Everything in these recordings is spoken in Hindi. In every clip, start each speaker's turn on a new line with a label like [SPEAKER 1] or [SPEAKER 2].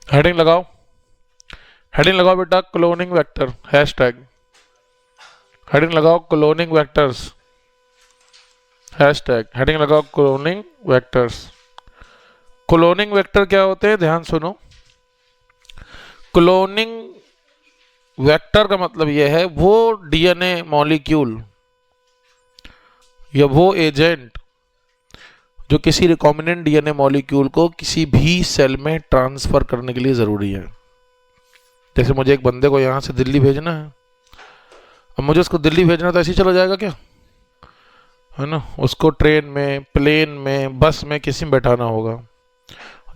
[SPEAKER 1] हेडिंग लगाओ, हेडिंग लगाओ बेटा, क्लोनिंग वेक्टर हैशटैग, हेडिंग लगाओ क्लोनिंग वेक्टर्स हैशटैग, हेडिंग लगाओ क्लोनिंग वेक्टर्स। क्लोनिंग वेक्टर क्या होते हैं, ध्यान सुनो। क्लोनिंग वेक्टर का मतलब यह है वो डीएनए मॉलिक्यूल या वो एजेंट जो किसी रिकॉम्बिनेंट डीएनए मॉलिक्यूल को किसी भी सेल में ट्रांसफर करने के लिए जरूरी है। जैसे मुझे एक बंदे को यहां से दिल्ली भेजना है, अब मुझे उसको दिल्ली भेजना तो ऐसे ही चला जाएगा क्या, है ना? उसको ट्रेन में, प्लेन में, बस में, किसी में बैठाना होगा।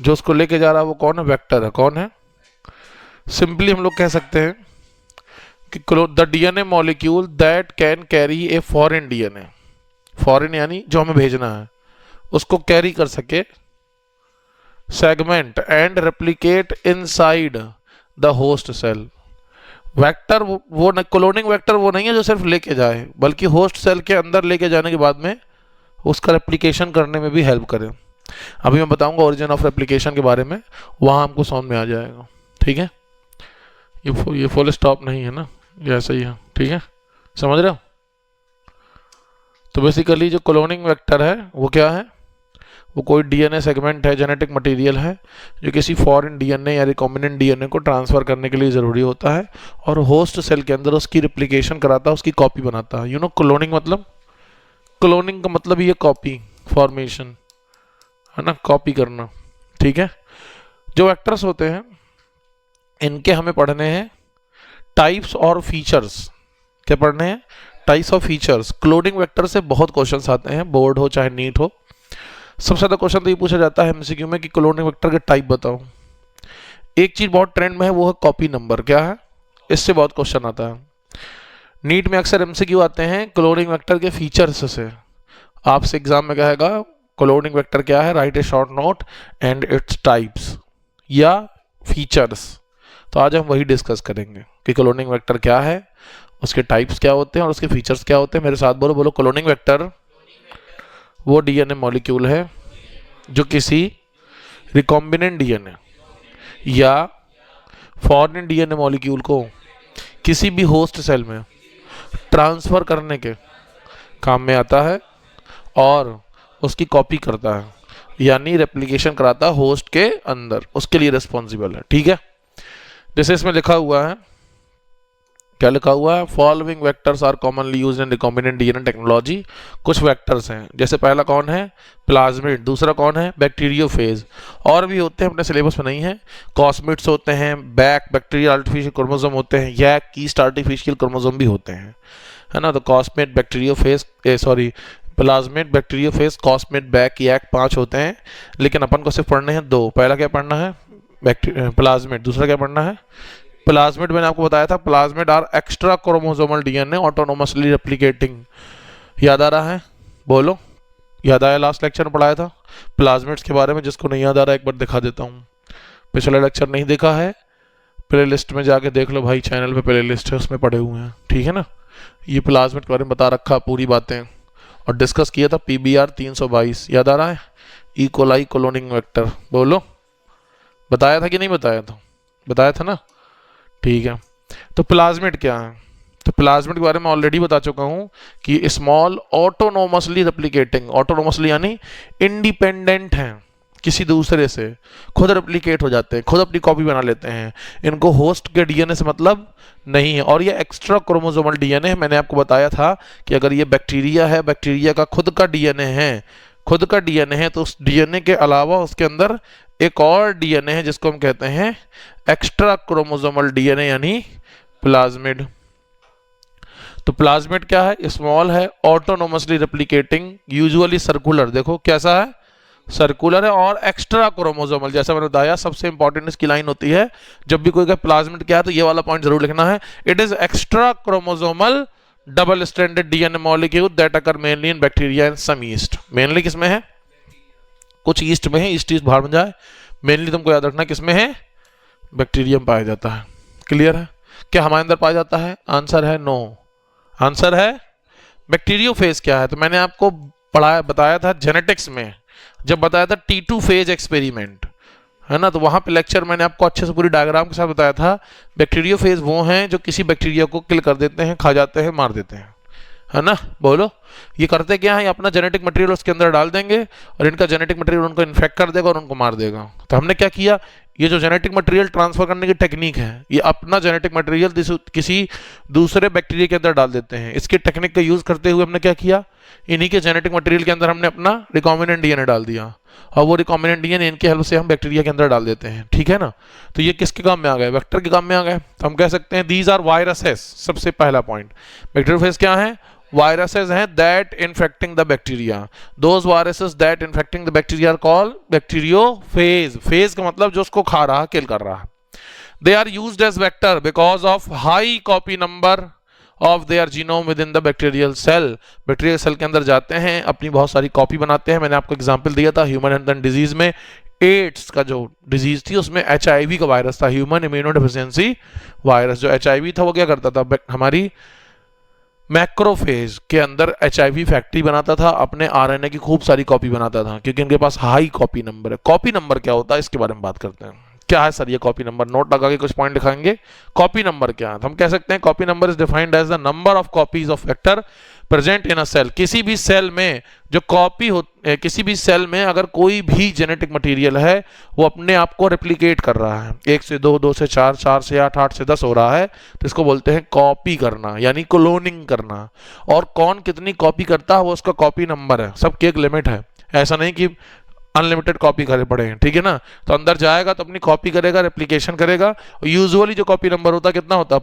[SPEAKER 1] जो उसको लेके जा रहा है वो कौन है? वेक्टर है। कौन है? सिंपली हम लोग कह सकते हैं कि the DNA molecule that can carry a foreign DNA, foreign यानी जो हमें भेजना है उसको कैरी कर सके, segment and replicate inside the host cell. Vector वो क्लोनिंग वेक्टर वो नहीं है जो सिर्फ लेके जाए, बल्कि होस्ट सेल के अंदर लेके जाने के बाद में उसका रेप्लिकेशन करने में भी हेल्प करे। अभी मैं बताऊंगा ओरिजिन ऑफ रेप्लिकेशन के बारे में, वहां हमको समझ में आ जाएगा। ठीक है, ये फुल स्टॉप नहीं है ना, ये ऐसा ही है। ठीक है, समझ रहे हो? तो बेसिकली जो क्लोनिंग वेक्टर है वो क्या है? वो कोई डीएनए सेगमेंट है, जेनेटिक मटेरियल है जो किसी फॉरेन डीएनए या रिकॉम्बिनेंट डीएनए को ट्रांसफर करने के लिए ज़रूरी होता है और होस्ट सेल के अंदर उसकी रिप्लिकेशन कराता है, उसकी कॉपी बनाता है। यू नो क्लोनिंग मतलब, क्लोनिंग का मतलब ये कॉपी फॉर्मेशन है ना, कॉपी करना। ठीक है, जो वेक्टर्स होते हैं इनके हमें पढ़ने हैं टाइप्स और फीचर्स। क्या पढ़ने हैं? टाइप्स और फीचर्स। क्लोनिंग वेक्टर से बहुत क्वेश्चंस आते हैं, बोर्ड हो चाहे नीट हो। सबसे ज्यादा क्वेश्चन तो ये पूछा जाता है एमसीक्यू में कि क्लोनिंग वेक्टर के टाइप बताओ। एक चीज बहुत ट्रेंड में है वो है कॉपी नंबर। क्या है? इससे बहुत क्वेश्चन आता है। नीट में अक्सर एमसीक्यू आते हैं क्लोनिंग वेक्टर के फीचर्स से। आपसे एग्जाम में कहेगा क्लोनिंग वेक्टर क्या है, right A short note and its types या फीचर्स। तो आज हम वही डिस्कस करेंगे कि क्लोनिंग वेक्टर क्या है, उसके टाइप्स क्या होते हैं और उसके फीचर्स क्या होते हैं। मेरे साथ बोलो, बोलो क्लोनिंग वेक्टर वो डीएनए मॉलिक्यूल है जो किसी रिकॉम्बिनेंट डीएनए या फॉरेन डीएनए मॉलिक्यूल को किसी भी होस्ट सेल में ट्रांसफर करने के काम में आता है और उसकी कॉपी करता है, यानी रेप्लिकेशन कराता है होस्ट के अंदर, उसके लिए रिस्पॉन्सिबल है। ठीक है, जैसे इसमें लिखा हुआ है, क्या लिखा हुआ है? Following vectors are commonly used in recombinant DNA technology. कुछ वेक्टर्स हैं, जैसे पहला कौन है? प्लाज्मिड। दूसरा कौन है? बैक्टीरियोफेज। और भी होते हैं, अपने सिलेबस में नहीं है। कॉस्मिड्स होते हैं, बैक बैक्टीरियल आर्टिफिशियल क्रोमोसोम होते हैं, यैक कीस्ट आर्टिफिशियल क्रोमोसोम भी होते हैं, है ना? तो cosmid, bacteriophage, sorry plasmid, bacteriophage, cosmid, BAC, YAC 5 होते हैं, लेकिन अपन को सिर्फ पढ़ने हैं 2। पहला क्या पढ़ना है? प्लाज्मिड। दूसरा क्या पढ़ना है? प्लाज्मिड। मैंने आपको बताया था plasmid are extra chromosomal DNA autonomously replicating. याद आ रहा है? बोलो, याद आया? लास्ट लेक्चर में पढ़ाया था प्लाज्मिड्स के बारे में। जिसको नहीं याद आ रहा है एक बार दिखा देता हूँ। पिछला लेक्चर नहीं देखा है, प्ले लिस्ट में जाके देख लो भाई, चैनल पे प्ले लिस्ट है, उसमें पढ़े हुए हैं। ठीक है ना? ये प्लाज्मिड के बारे में बता रखा पूरी बातें और डिस्कस किया था पीबीआर 322। याद आ रहा है? E coli cloning vector. बोलो, बताया था कि नहीं बताया था? बताया था ना? ठीक है, तो प्लाज्मिड क्या है? तो प्लाज्मिड के बारे में ऑलरेडी बता चुका हूं कि स्मॉल ऑटोनोमसली रेप्लिकेटिंग, ऑटोनोमसली यानी इंडिपेंडेंट हैं किसी दूसरे से, खुद रेप्लिकेट हो जाते हैं, खुद अपनी कॉपी बना लेते हैं। इनको होस्ट के डीएनए से मतलब नहीं है और ये एक्स्ट्रा क्रोमोसोमल डीएनए है। मैंने आपको बताया था कि अगर ये बैक्टीरिया है, बैक्टीरिया का खुद का डीएनए है, खुद का डीएनए है, तो उस डीएनए के अलावा उसके अंदर एक और डीएनए है जिसको हम कहते हैं एक्स्ट्रा क्रोमोसोमल डीएनए यानी प्लाज्मिड। तो प्लाज्मिड क्या है? स्मॉल है, ऑटोनोमसली रेप्लिकेटिंग, यूजुअली सर्कुलर। देखो कैसा है? सर्कुलर है और एक्स्ट्रा क्रोमोसोमल। जैसा मैंने बताया, सबसे इंपॉर्टेंट इसकी लाइन होती है, जब भी कोई का प्लाज्मिड क्या है तो ये वाला पॉइंट जरूर लिखना है, it is extra chromosomal double stranded DNA molecule that occur mainly in bacteria and some yeast. Mainly किसमें है? कुछ ईस्ट में है, ईस्ट बाहर में जाए। मेनली तुमको याद रखना किसमें है? बैक्टीरिया में पाया जाता है। क्लियर है? क्या हमारे अंदर पाया जाता है? आंसर है नो। आंसर है बैक्टीरियोफेज। क्या है? तो मैंने आपको पढ़ाया, बताया था जेनेटिक्स में, जब बताया था T2 फेज एक्सपेरिमेंट, है ना। तो वहाँ पे लेक्चर मैंने आपको अच्छे से पूरी डायग्राम के साथ बताया था। बैक्टीरियोफेज वो हैं जो किसी बैक्टीरिया को किल कर देते हैं, खा जाते हैं, मार देते हैं, है ना। बोलो ये करते क्या है, अपना जेनेटिक मटेरियल उसके अंदर डाल देंगे और इनका जेनेटिक मटेरियल उनको इन्फेक्ट कर देगा और उनको मार देगा। तो हमने क्या किया, ये जो जेनेटिक मटेरियल ट्रांसफर करने की टेक्निक है, ये अपना जेनेटिक मटेरियल किसी दूसरे बैक्टीरिया के अंदर डाल देते हैं। इसकी टेक्निक का यूज करते हुए हमने क्या किया, इन्हीं के जेनेटिक मटेरियल के अंदर हमने अपना रिकॉम्बिनेंट डीएनए डाल दिया और वो रिकॉम्बिनेंट डीएनए इनके हेल्प से हम बैक्टीरिया के अंदर डाल देते हैं, ठीक है ना। तो ये किसके काम में आ गए, वेक्टर के काम में आ गए। तो हम कह सकते हैं दीज आर वायरसेस। सबसे पहला पॉइंट, बैक्टीरियोफेज क्या है, वायरसेस हैं that infecting the bacteria. Those viruses that infecting the bacteria are called bacteriophage. Phage का मतलब जो उसको खा रहा, किल कर रहा। They are used as vector because of high copy number of their genome with in the bacterial cell. Bacterial cell के अंदर जाते हैं, अपनी बहुत सारी कॉपी बनाते हैं। मैंने आपको एग्जांपल दिया था ह्यूमन एंड डिजीज में, एड्स का जो डिजीज थी उसमें HIV का वायरस था, ह्यूमन इम्यूनो डेफिशिएंसी वायरस। जो HIV था वो क्या करता था, हमारी मैक्रोफेज के अंदर HIV फैक्ट्री बनाता था, अपने RNA की खूब सारी कॉपी बनाता था, क्योंकि इनके पास हाई कॉपी नंबर है। कॉपी नंबर क्या होता है इसके बारे में बात करते हैं। क्या है सर ये कॉपी नंबर, नोट लगा के कुछ पॉइंट लिखाएंगे। कॉपी नंबर क्या है, तो हम कह सकते हैं copy number is defined as the number of copies of vector present in a cell. किसी भी सेल में जो कॉपी हो, किसी भी सेल में अगर कोई भी जेनेटिक मटेरियल है वो अपने आप को रेप्लिकेट कर रहा है, 1 से 2, 2 से 4, 4 से 8, 8 से 10 हो रहा है, तो इसको बोलते हैं कॉपी करना, यानी क्लोनिंग करना। और कौन कितनी कॉपी करता है वो उसका कॉपी नंबर है। सबकी एक लिमिट है, ऐसा नहीं कि अनलिमिटेड कॉपी करे पड़े हैं, ठीक है ना। तो अंदर जाएगा तो अपनी कॉपी करेगा, रेप्लिकेशन करेगा। यूजुअली जो कॉपी नंबर होता है कितना होता है,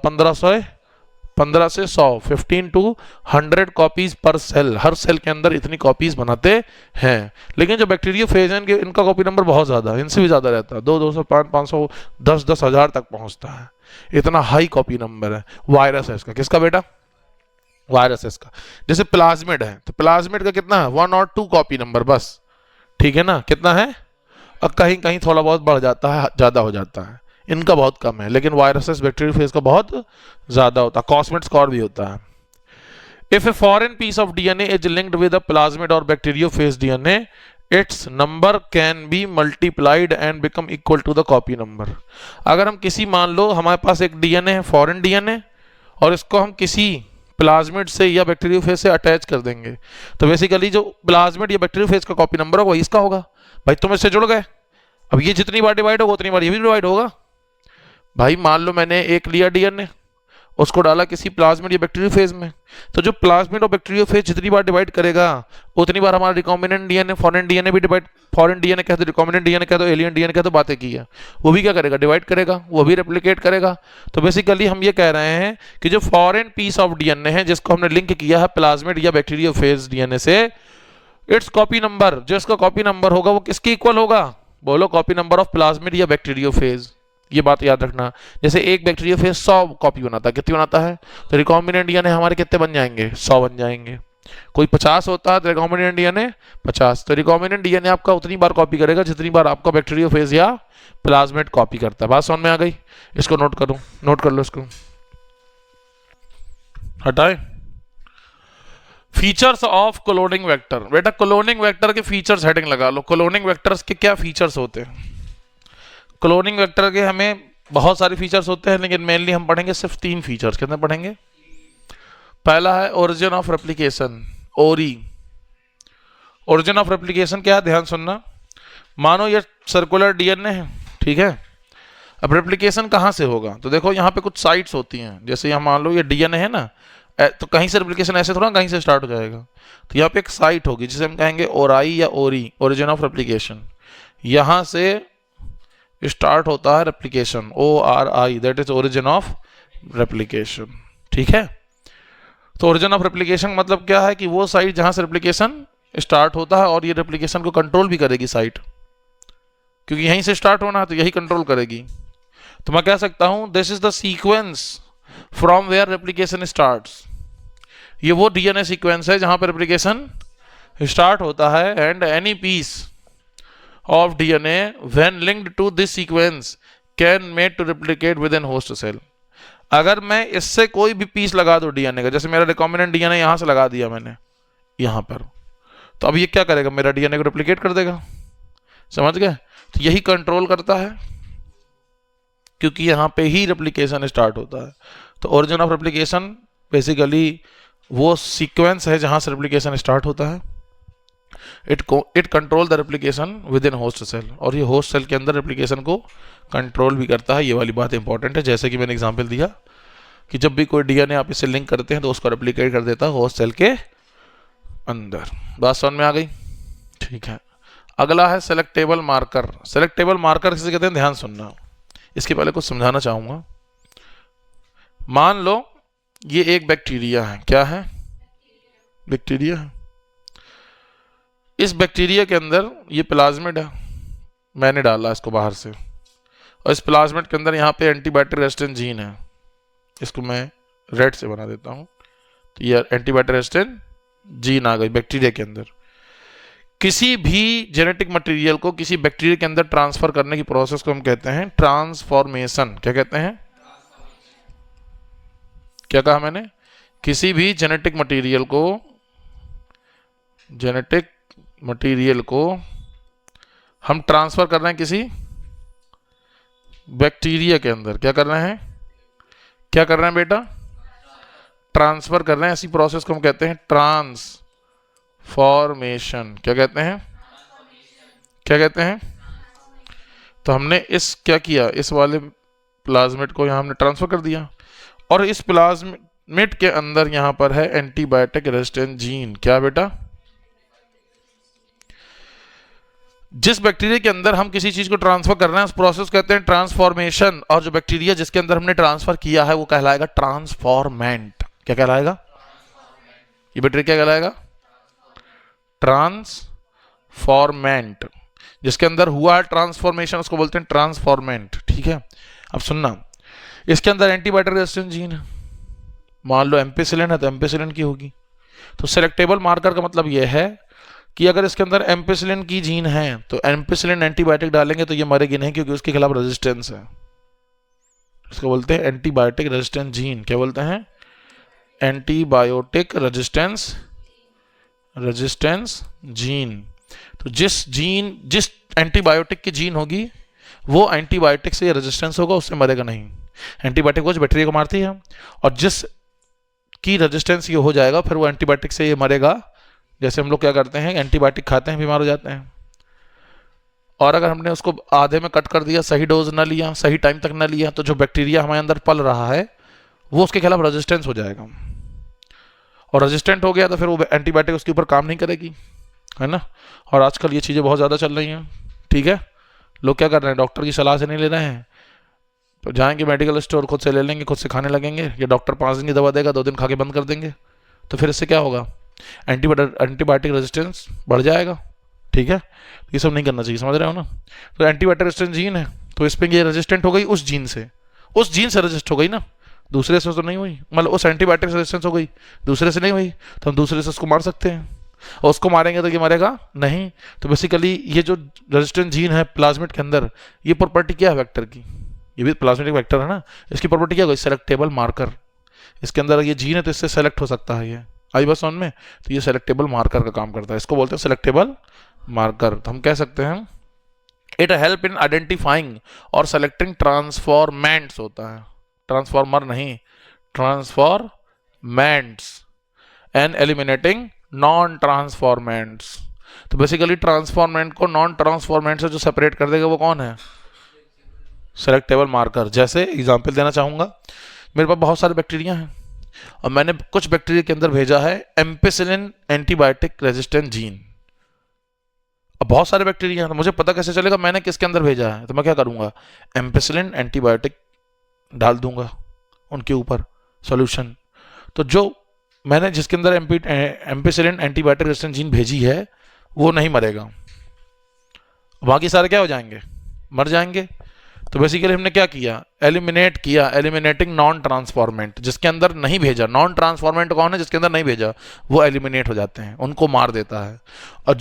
[SPEAKER 1] 15 से 100, 15 to 100 कॉपीज पर सेल। हर सेल के अंदर इतनी कॉपीज बनाते हैं। लेकिन जो बैक्टीरियोफेज हैं इनका कॉपी नंबर बहुत ज्यादा है, इनसे भी ज्यादा रहता है, 200, 500, 10 हजार तक पहुंचता है। इतना हाई कॉपी नंबर है। वायरस है इसका, किसका बेटा, वायरस है इसका। जैसे प्लाज्मिड है, तो प्लाज्मिड का कितना है, 1 और 2 कॉपी नंबर बस, ठीक है ना। कितना है, और कहीं कहीं थोड़ा बहुत बढ़ जाता है, ज्यादा हो जाता है। इनका बहुत कम है, लेकिन वायरसेस बैक्टीरियोफेज का बहुत ज्यादा होता है। कॉस्मेट स्कोर भी होता है। If a foreign piece of DNA is linked with a plasmid और bacteriophage DNA, its number can be multiplied and become equal to the copy number. अगर हम किसी, मान लो हमारे पास एक डीएनए है, फॉरेन डीएनए, और इसको हम किसी प्लाज्मिड से या बैक्टीरियोफेज से अटैच कर देंगे, तो बेसिकली जो प्लाज्मिड या बैक्टीरियोफेज का कॉपी नंबर होगा वही इसका होगा। भाई तुम इससे जुड़ गए, अब ये जितनी बार डिवाइड होगा उतनी बार ये भी डिवाइड होगा। भाई मान लो मैंने एक लिया डीएनए, उसको डाला किसी प्लाज्मिड या बैक्टीरियोफेज में, तो जो प्लाज्मिड और बैक्टीरियोफेज जितनी बार डिवाइड करेगा उतनी बार हमारा रिकॉम्बिनेंट डीएनए, फॉरेन डीएनए भी डिवाइड, फॉरेन डीएनए कह दो, रिकॉम्बिनेंट डीएनए कह दो, एलियन डीएनए कह दो, बातें की है, वो भी क्या करेगा, डिवाइड करेगा, वो भी रेप्लिकेट करेगा। तो बेसिकली हम ये कह रहे हैं कि जो फॉरेन पीस ऑफ डीएनए है जिसको हमने लिंक किया है प्लाज्मिड या बैक्टीरियोफेज डीएनए से, इट्स कॉपी नंबर, जो इसका कॉपी नंबर होगा वो किसके इक्वल होगा, बोलो, कॉपी नंबर ऑफ प्लाज्मिड या बैक्टीरियोफेज। ये बात याद रखना। जैसे एक बैक्टीरियोफेज 100 कॉपी बनाता है, कितनी बनाता है, तो रिकॉम्बिनेंट डीएनए हमारे कितने बन जाएंगे, 100 बन जाएंगे। कोई 50 होता है तो रिकॉम्बिनेंट डीएनए 50, तो रिकॉम्बिनेंट डीएनए आपका उतनी बार कॉपी करेगा जितनी बार आपका बैक्टीरियोफेज या प्लाज्मिड कॉपी करता है। बात समझ में आ गई, इसको नोट करो, नोट कर लो, इसको हटाए। फीचर्स ऑफ क्लोनिंग वेक्टर, बेटा क्लोनिंग वेक्टर के फीचर्स हेडिंग लगा लो। क्लोनिंग वेक्टर्स के क्या फीचर्स होते हैं, क्लोनिंग वेक्टर के हमें बहुत सारे फीचर्स होते हैं, लेकिन मेनली हम पढ़ेंगे सिर्फ 3 फीचर्स। कितने पढ़ेंगे, पहला है ओरिजिन ऑफ रेप्लिकेशन, ओरी। ओरिजिन ऑफ रेप्लिकेशन क्या है, ध्यान सुनना। मानो ये सर्कुलर डीएनए है, ठीक है, अब रेप्लिकेशन कहाँ से होगा, तो देखो यहाँ पे कुछ साइट्स होती हैं। जैसे यहाँ मान लो ये डीएनए है ना, तो कहीं से रेप्लिकेशन ऐसे थोड़ा कहीं से स्टार्ट हो जाएगा, तो यहाँ पे एक साइट होगी जिसे हम कहेंगे ओराई या ओरी, ओरिजिन ऑफ रेप्लिकेशन। यहाँ से स्टार्ट होता है replication, ORI, that is origin of replication, ठीक है। तो ओरिजिन ऑफ रेप्लिकेशन मतलब क्या है कि वो साइट जहां से रेप्लिकेशन स्टार्ट होता है, और ये रेप्लिकेशन को कंट्रोल भी करेगी साइट, क्योंकि यहीं से स्टार्ट होना है तो यही कंट्रोल करेगी। तो मैं कह सकता हूं this is the sequence from where replication starts. ये वो डीएनए सीक्वेंस है जहां पर रेप्लिकेशन स्टार्ट होता है, and any piece of DNA when linked to this sequence can made to replicate within host cell। अगर मैं इससे कोई भी पीस लगा दूं डीएनए का, जैसे मेरा रिकॉम्बिनेंट डीएनए यहां से लगा दिया मैंने यहां पर, तो अब ये क्या करेगा, मेरा डीएनए को रेप्लिकेट कर देगा, समझ गए। तो यही कंट्रोल करता है, क्योंकि यहाँ पे ही रेप्लिकेशन स्टार्ट होता है। तो ओरिजिन ऑफ रेप्लिकेशन बेसिकली वो सीक्वेंस है जहाँ से रेप्लिकेशन स्टार्ट होता है। It control the replication with in host cell, और ये होस्ट सेल के अंदर रेप्लिकेशन को कंट्रोल भी करता है। ये वाली बात इंपॉर्टेंट है, जैसे कि मैंने एग्जांपल दिया कि जब भी कोई डीएनए आप इससे लिंक करते हैं तो उसको रेप्लिकेट कर देता है होस्ट सेल के अंदर। बात समझ में आ गई? ठीक है। अगला है सेलेक्टेबल मार्कर। सेलेक्टेबल मार्कर किसे कहते हैं, ध्यान सुनना। इसके पहले कुछ समझाना चाहूंगा। मान लो ये एक बैक्टीरिया है। क्या है? बैक्टीरिया है। इस बैक्टीरिया के अंदर ये प्लाज्मिड है, मैंने डाला इसको बाहर से, और इस प्लाज्मिड के अंदर यहाँ पे एंटीबायोटिक रेजिस्टेंट जीन है। इसको मैं रेड से बना देता हूँ। तो ये एंटीबायोटिक रेजिस्टेंट जीन आ गई बैक्टीरिया के अंदर। किसी भी जेनेटिक मटेरियल को किसी बैक्टीरिया के अंदर ट्रांसफर करने की प्रोसेस को हम कहते हैं ट्रांसफॉर्मेशन। क्या कहते हैं? क्या कहा मैंने? किसी भी जेनेटिक मटेरियल को हम ट्रांसफर कर रहे हैं किसी बैक्टीरिया के अंदर। क्या कर रहे हैं? क्या कर रहे हैं बेटा? ट्रांसफर कर रहे हैं। ऐसी प्रोसेस को हम कहते हैं ट्रांसफॉर्मेशन। क्या कहते हैं? क्या कहते हैं? तो हमने क्या किया, इस वाले प्लाज्मिड को यहां हमने ट्रांसफर कर दिया, और इस प्लाज्मिड के अंदर यहां पर है एंटीबायोटिक रेजिस्टेंट जीन। क्या बेटा? जिस बैक्टीरिया के अंदर हम किसी चीज को ट्रांसफर कर रहे हैं उस प्रोसेस कहते हैं ट्रांसफॉर्मेशन, और जो बैक्टीरिया जिसके अंदर हमने ट्रांसफर किया है वो कहलाएगा ट्रांसफॉर्मेंट। क्या कहलाएगा? ये बैक्टीरिया क्या कहलाएगा? ट्रांसफॉर्मेंट। जिसके अंदर हुआ है ट्रांसफॉर्मेशन उसको बोलते हैं ट्रांसफॉर्मेंट। ठीक है। अब सुनना, इसके अंदर एंटीबायोटिक रेजिस्टेंट जीन है। मान लो एम्पिसिलिन है तो एम्पिसिलिन की होगी। तो सेलेक्टेबल मार्कर का मतलब यह है कि अगर इसके अंदर एम्पिसिलिन की जीन है तो एम्पिसिलिन एंटीबायोटिक डालेंगे तो ये मरेगी नहीं, क्योंकि उसके खिलाफ रेजिस्टेंस है। इसको बोलते हैं एंटीबायोटिक रेजिस्टेंस जीन। क्या बोलते हैं? Antibiotic resistance gene. तो जिस एंटीबायोटिक की जीन होगी वो एंटीबायोटिक से रेजिस्टेंस होगा, उससे मरेगा नहीं। एंटीबायोटिक वो बैक्टीरिया को मारती है, और जिस की रेजिस्टेंस ये हो जाएगा फिर वो एंटीबायोटिक से ये मरेगा। जैसे हम लोग क्या करते हैं, एंटीबायोटिक खाते हैं, बीमार हो जाते हैं, और अगर हमने उसको आधे में कट कर दिया, सही डोज ना लिया, सही टाइम तक ना लिया, तो जो बैक्टीरिया हमारे अंदर पल रहा है वो उसके खिलाफ रेजिस्टेंस हो जाएगा, और रेजिस्टेंट हो गया तो फिर वो एंटीबायोटिक उसके ऊपर काम नहीं करेगी, है ना। और आजकल ये चीज़ें बहुत ज़्यादा चल रही हैं। ठीक है। लोग क्या कर रहे हैं, डॉक्टर की सलाह से नहीं ले रहे हैं, तो जाएंगे मेडिकल स्टोर, खुद से ले लेंगे, खुद से खाने लगेंगे। ये डॉक्टर 5 दिन की दवा देगा, 2 दिन खा के बंद कर देंगे, तो फिर इससे क्या होगा, एंटीबायोटिक रेजिस्टेंस बढ़ जाएगा। ठीक है। ये सब नहीं करना चाहिए, समझ रहे हो ना। तो एंटीबायोटिक रेजिस्टेंस जीन है, तो इस पर ये रेजिस्टेंट हो गई, उस जीन से रेजिस्ट हो गई ना, दूसरे से तो नहीं हुई। मतलब उस एंटीबायोटिक रेजिस्टेंस हो गई, दूसरे से नहीं हुई, तो हम दूसरे से उसको मार सकते हैं, और उसको मारेंगे तो ये मरेगा नहीं। तो बेसिकली ये जो रेजिस्टेंट जीन है प्लाज्मिड के अंदर, ये प्रॉपर्टी क्या है वेक्टर की, ये भी प्लाज्मिड वेक्टर है ना, इसकी प्रॉपर्टी क्या होगी, सेलेक्टेबल मार्कर। इसके अंदर ये जीन है तो इससे सेलेक्ट हो सकता है। ये आई बस समझ में। तो ये सेलेक्टेबल मार्कर का काम करता है, इसको बोलते हैं सेलेक्टेबल मार्कर। तो हम कह सकते हैं इट हेल्प इन आइडेंटिफाइंग और सेलेक्टिंग ट्रांसफॉर्मेंट्स होता है, ट्रांसफॉर्मर नहीं, transformants, and eliminating non transformants. तो बेसिकली ट्रांसफॉर्मेंट को नॉन ट्रांसफॉर्मेंट से जो सेपरेट कर देगा वो कौन है, सेलेक्टेबल मार्कर। जैसे एग्जांपल देना चाहूंगा, मेरे पास बहुत सारे बैक्टीरिया हैं और मैंने कुछ बैक्टीरिया के अंदर भेजा है एम्पिसिलिन एंटीबायोटिक रेजिस्टेंट जीन। अब बहुत सारे बैक्टीरिया हैं तो मुझे पता कैसे चलेगा मैंने किसके अंदर भेजा है, तो मैं क्या करूंगा, एम्पिसिलिन एंटीबायोटिक डाल दूंगा उनके ऊपर सॉल्यूशन। तो जो मैंने जिसके अंदर एम्पिसिलिन एंटीबायोटिक रेजिस्टेंट जीन भेजी है वो नहीं मरेगा, बाकी सारे क्या हो जाएंगे, मर जाएंगे। तो बेसिकली हमने क्या किया, एलिमिनेट किया, एलिमिनेटिंग नॉन ट्रांसफॉर्मेंट। जिसके अंदर नहीं भेजा, नॉन ट्रांसफॉर्मेंट कौन है, जिसके अंदर नहीं भेजा वो एलिमिनेट हो जाते हैं, उनको मार देता है। और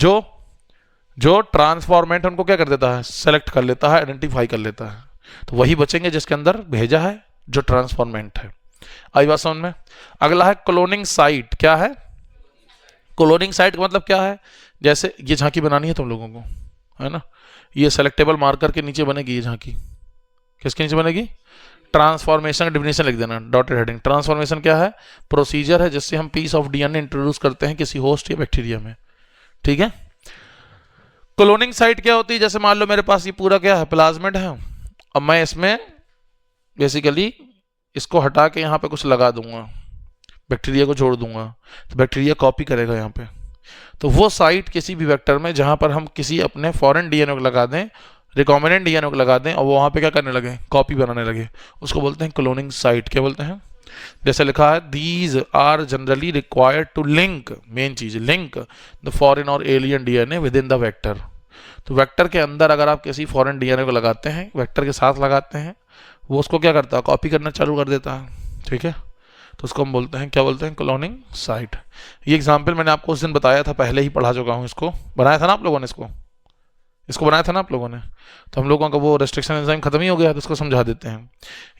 [SPEAKER 1] जो ट्रांसफॉर्मेंट उनको क्या कर देता है, सेलेक्ट कर लेता है, आइडेंटिफाई कर लेता है। तो वही बचेंगे जिसके अंदर भेजा है, जो ट्रांसफॉर्मेंट है। आई बात समझ में। अगला है क्लोनिंग साइट। क्या है क्लोनिंग साइट का मतलब क्या है, जैसे ये झांकी बनानी है तुम लोगों को, है ना, ये सेलेक्टेबल मार्कर के नीचे बनेगी, ये झांकी किसके नीचे बनेगी? ट्रांसफॉर्मेशन का डिफिनेशन लिख देना, डॉटेड हेडिंग। ट्रांसफॉर्मेशन क्या है? प्रोसीजर है जिससे हम पीस ऑफ डीएनए इंट्रोड्यूस करते हैं किसी होस्ट या बैक्टीरिया में, ठीक है। क्लोनिंग साइट क्या होती है? जैसे मान लो मेरे पास ये पूरा क्या है, प्लाज्मिड है। अब मैं इसमें बेसिकली इसको हटा के यहाँ पे कुछ लगा दूंगा, बैक्टीरिया को जोड़ दूंगा, तो बैक्टीरिया कॉपी करेगा यहाँ पे। तो वो साइट किसी भी वेक्टर में जहाँ पर हम किसी अपने फॉरेन डीएनए को लगा दें, रिकॉम्बिनेंट डीएनए को लगा दें और वो वहाँ पे क्या करने लगे, कॉपी बनाने लगे, उसको बोलते हैं क्लोनिंग साइट। क्या बोलते हैं? जैसे लिखा है, these are generally required to link, main चीज लिंक द फॉरेन और alien DNA with in the vector. तो वेक्टर के अंदर अगर आप किसी फॉरेन डीएनए को लगाते हैं, वेक्टर के साथ लगाते हैं, वो उसको क्या करता है, कॉपी करना चालू कर देता है, ठीक है। तो उसको हम बोलते हैं, क्या बोलते हैं? Cloning site. ये एग्जाम्पल मैंने आपको उस दिन बताया था, पहले ही पढ़ा चुका हूँ इसको, बनाया था ना आप लोगों ने, इसको बनाया था ना आप लोगों ने। तो हम लोगों का वो रेस्ट्रिक्शन एंजाइम खत्म ही हो गया, तो इसको समझा देते हैं।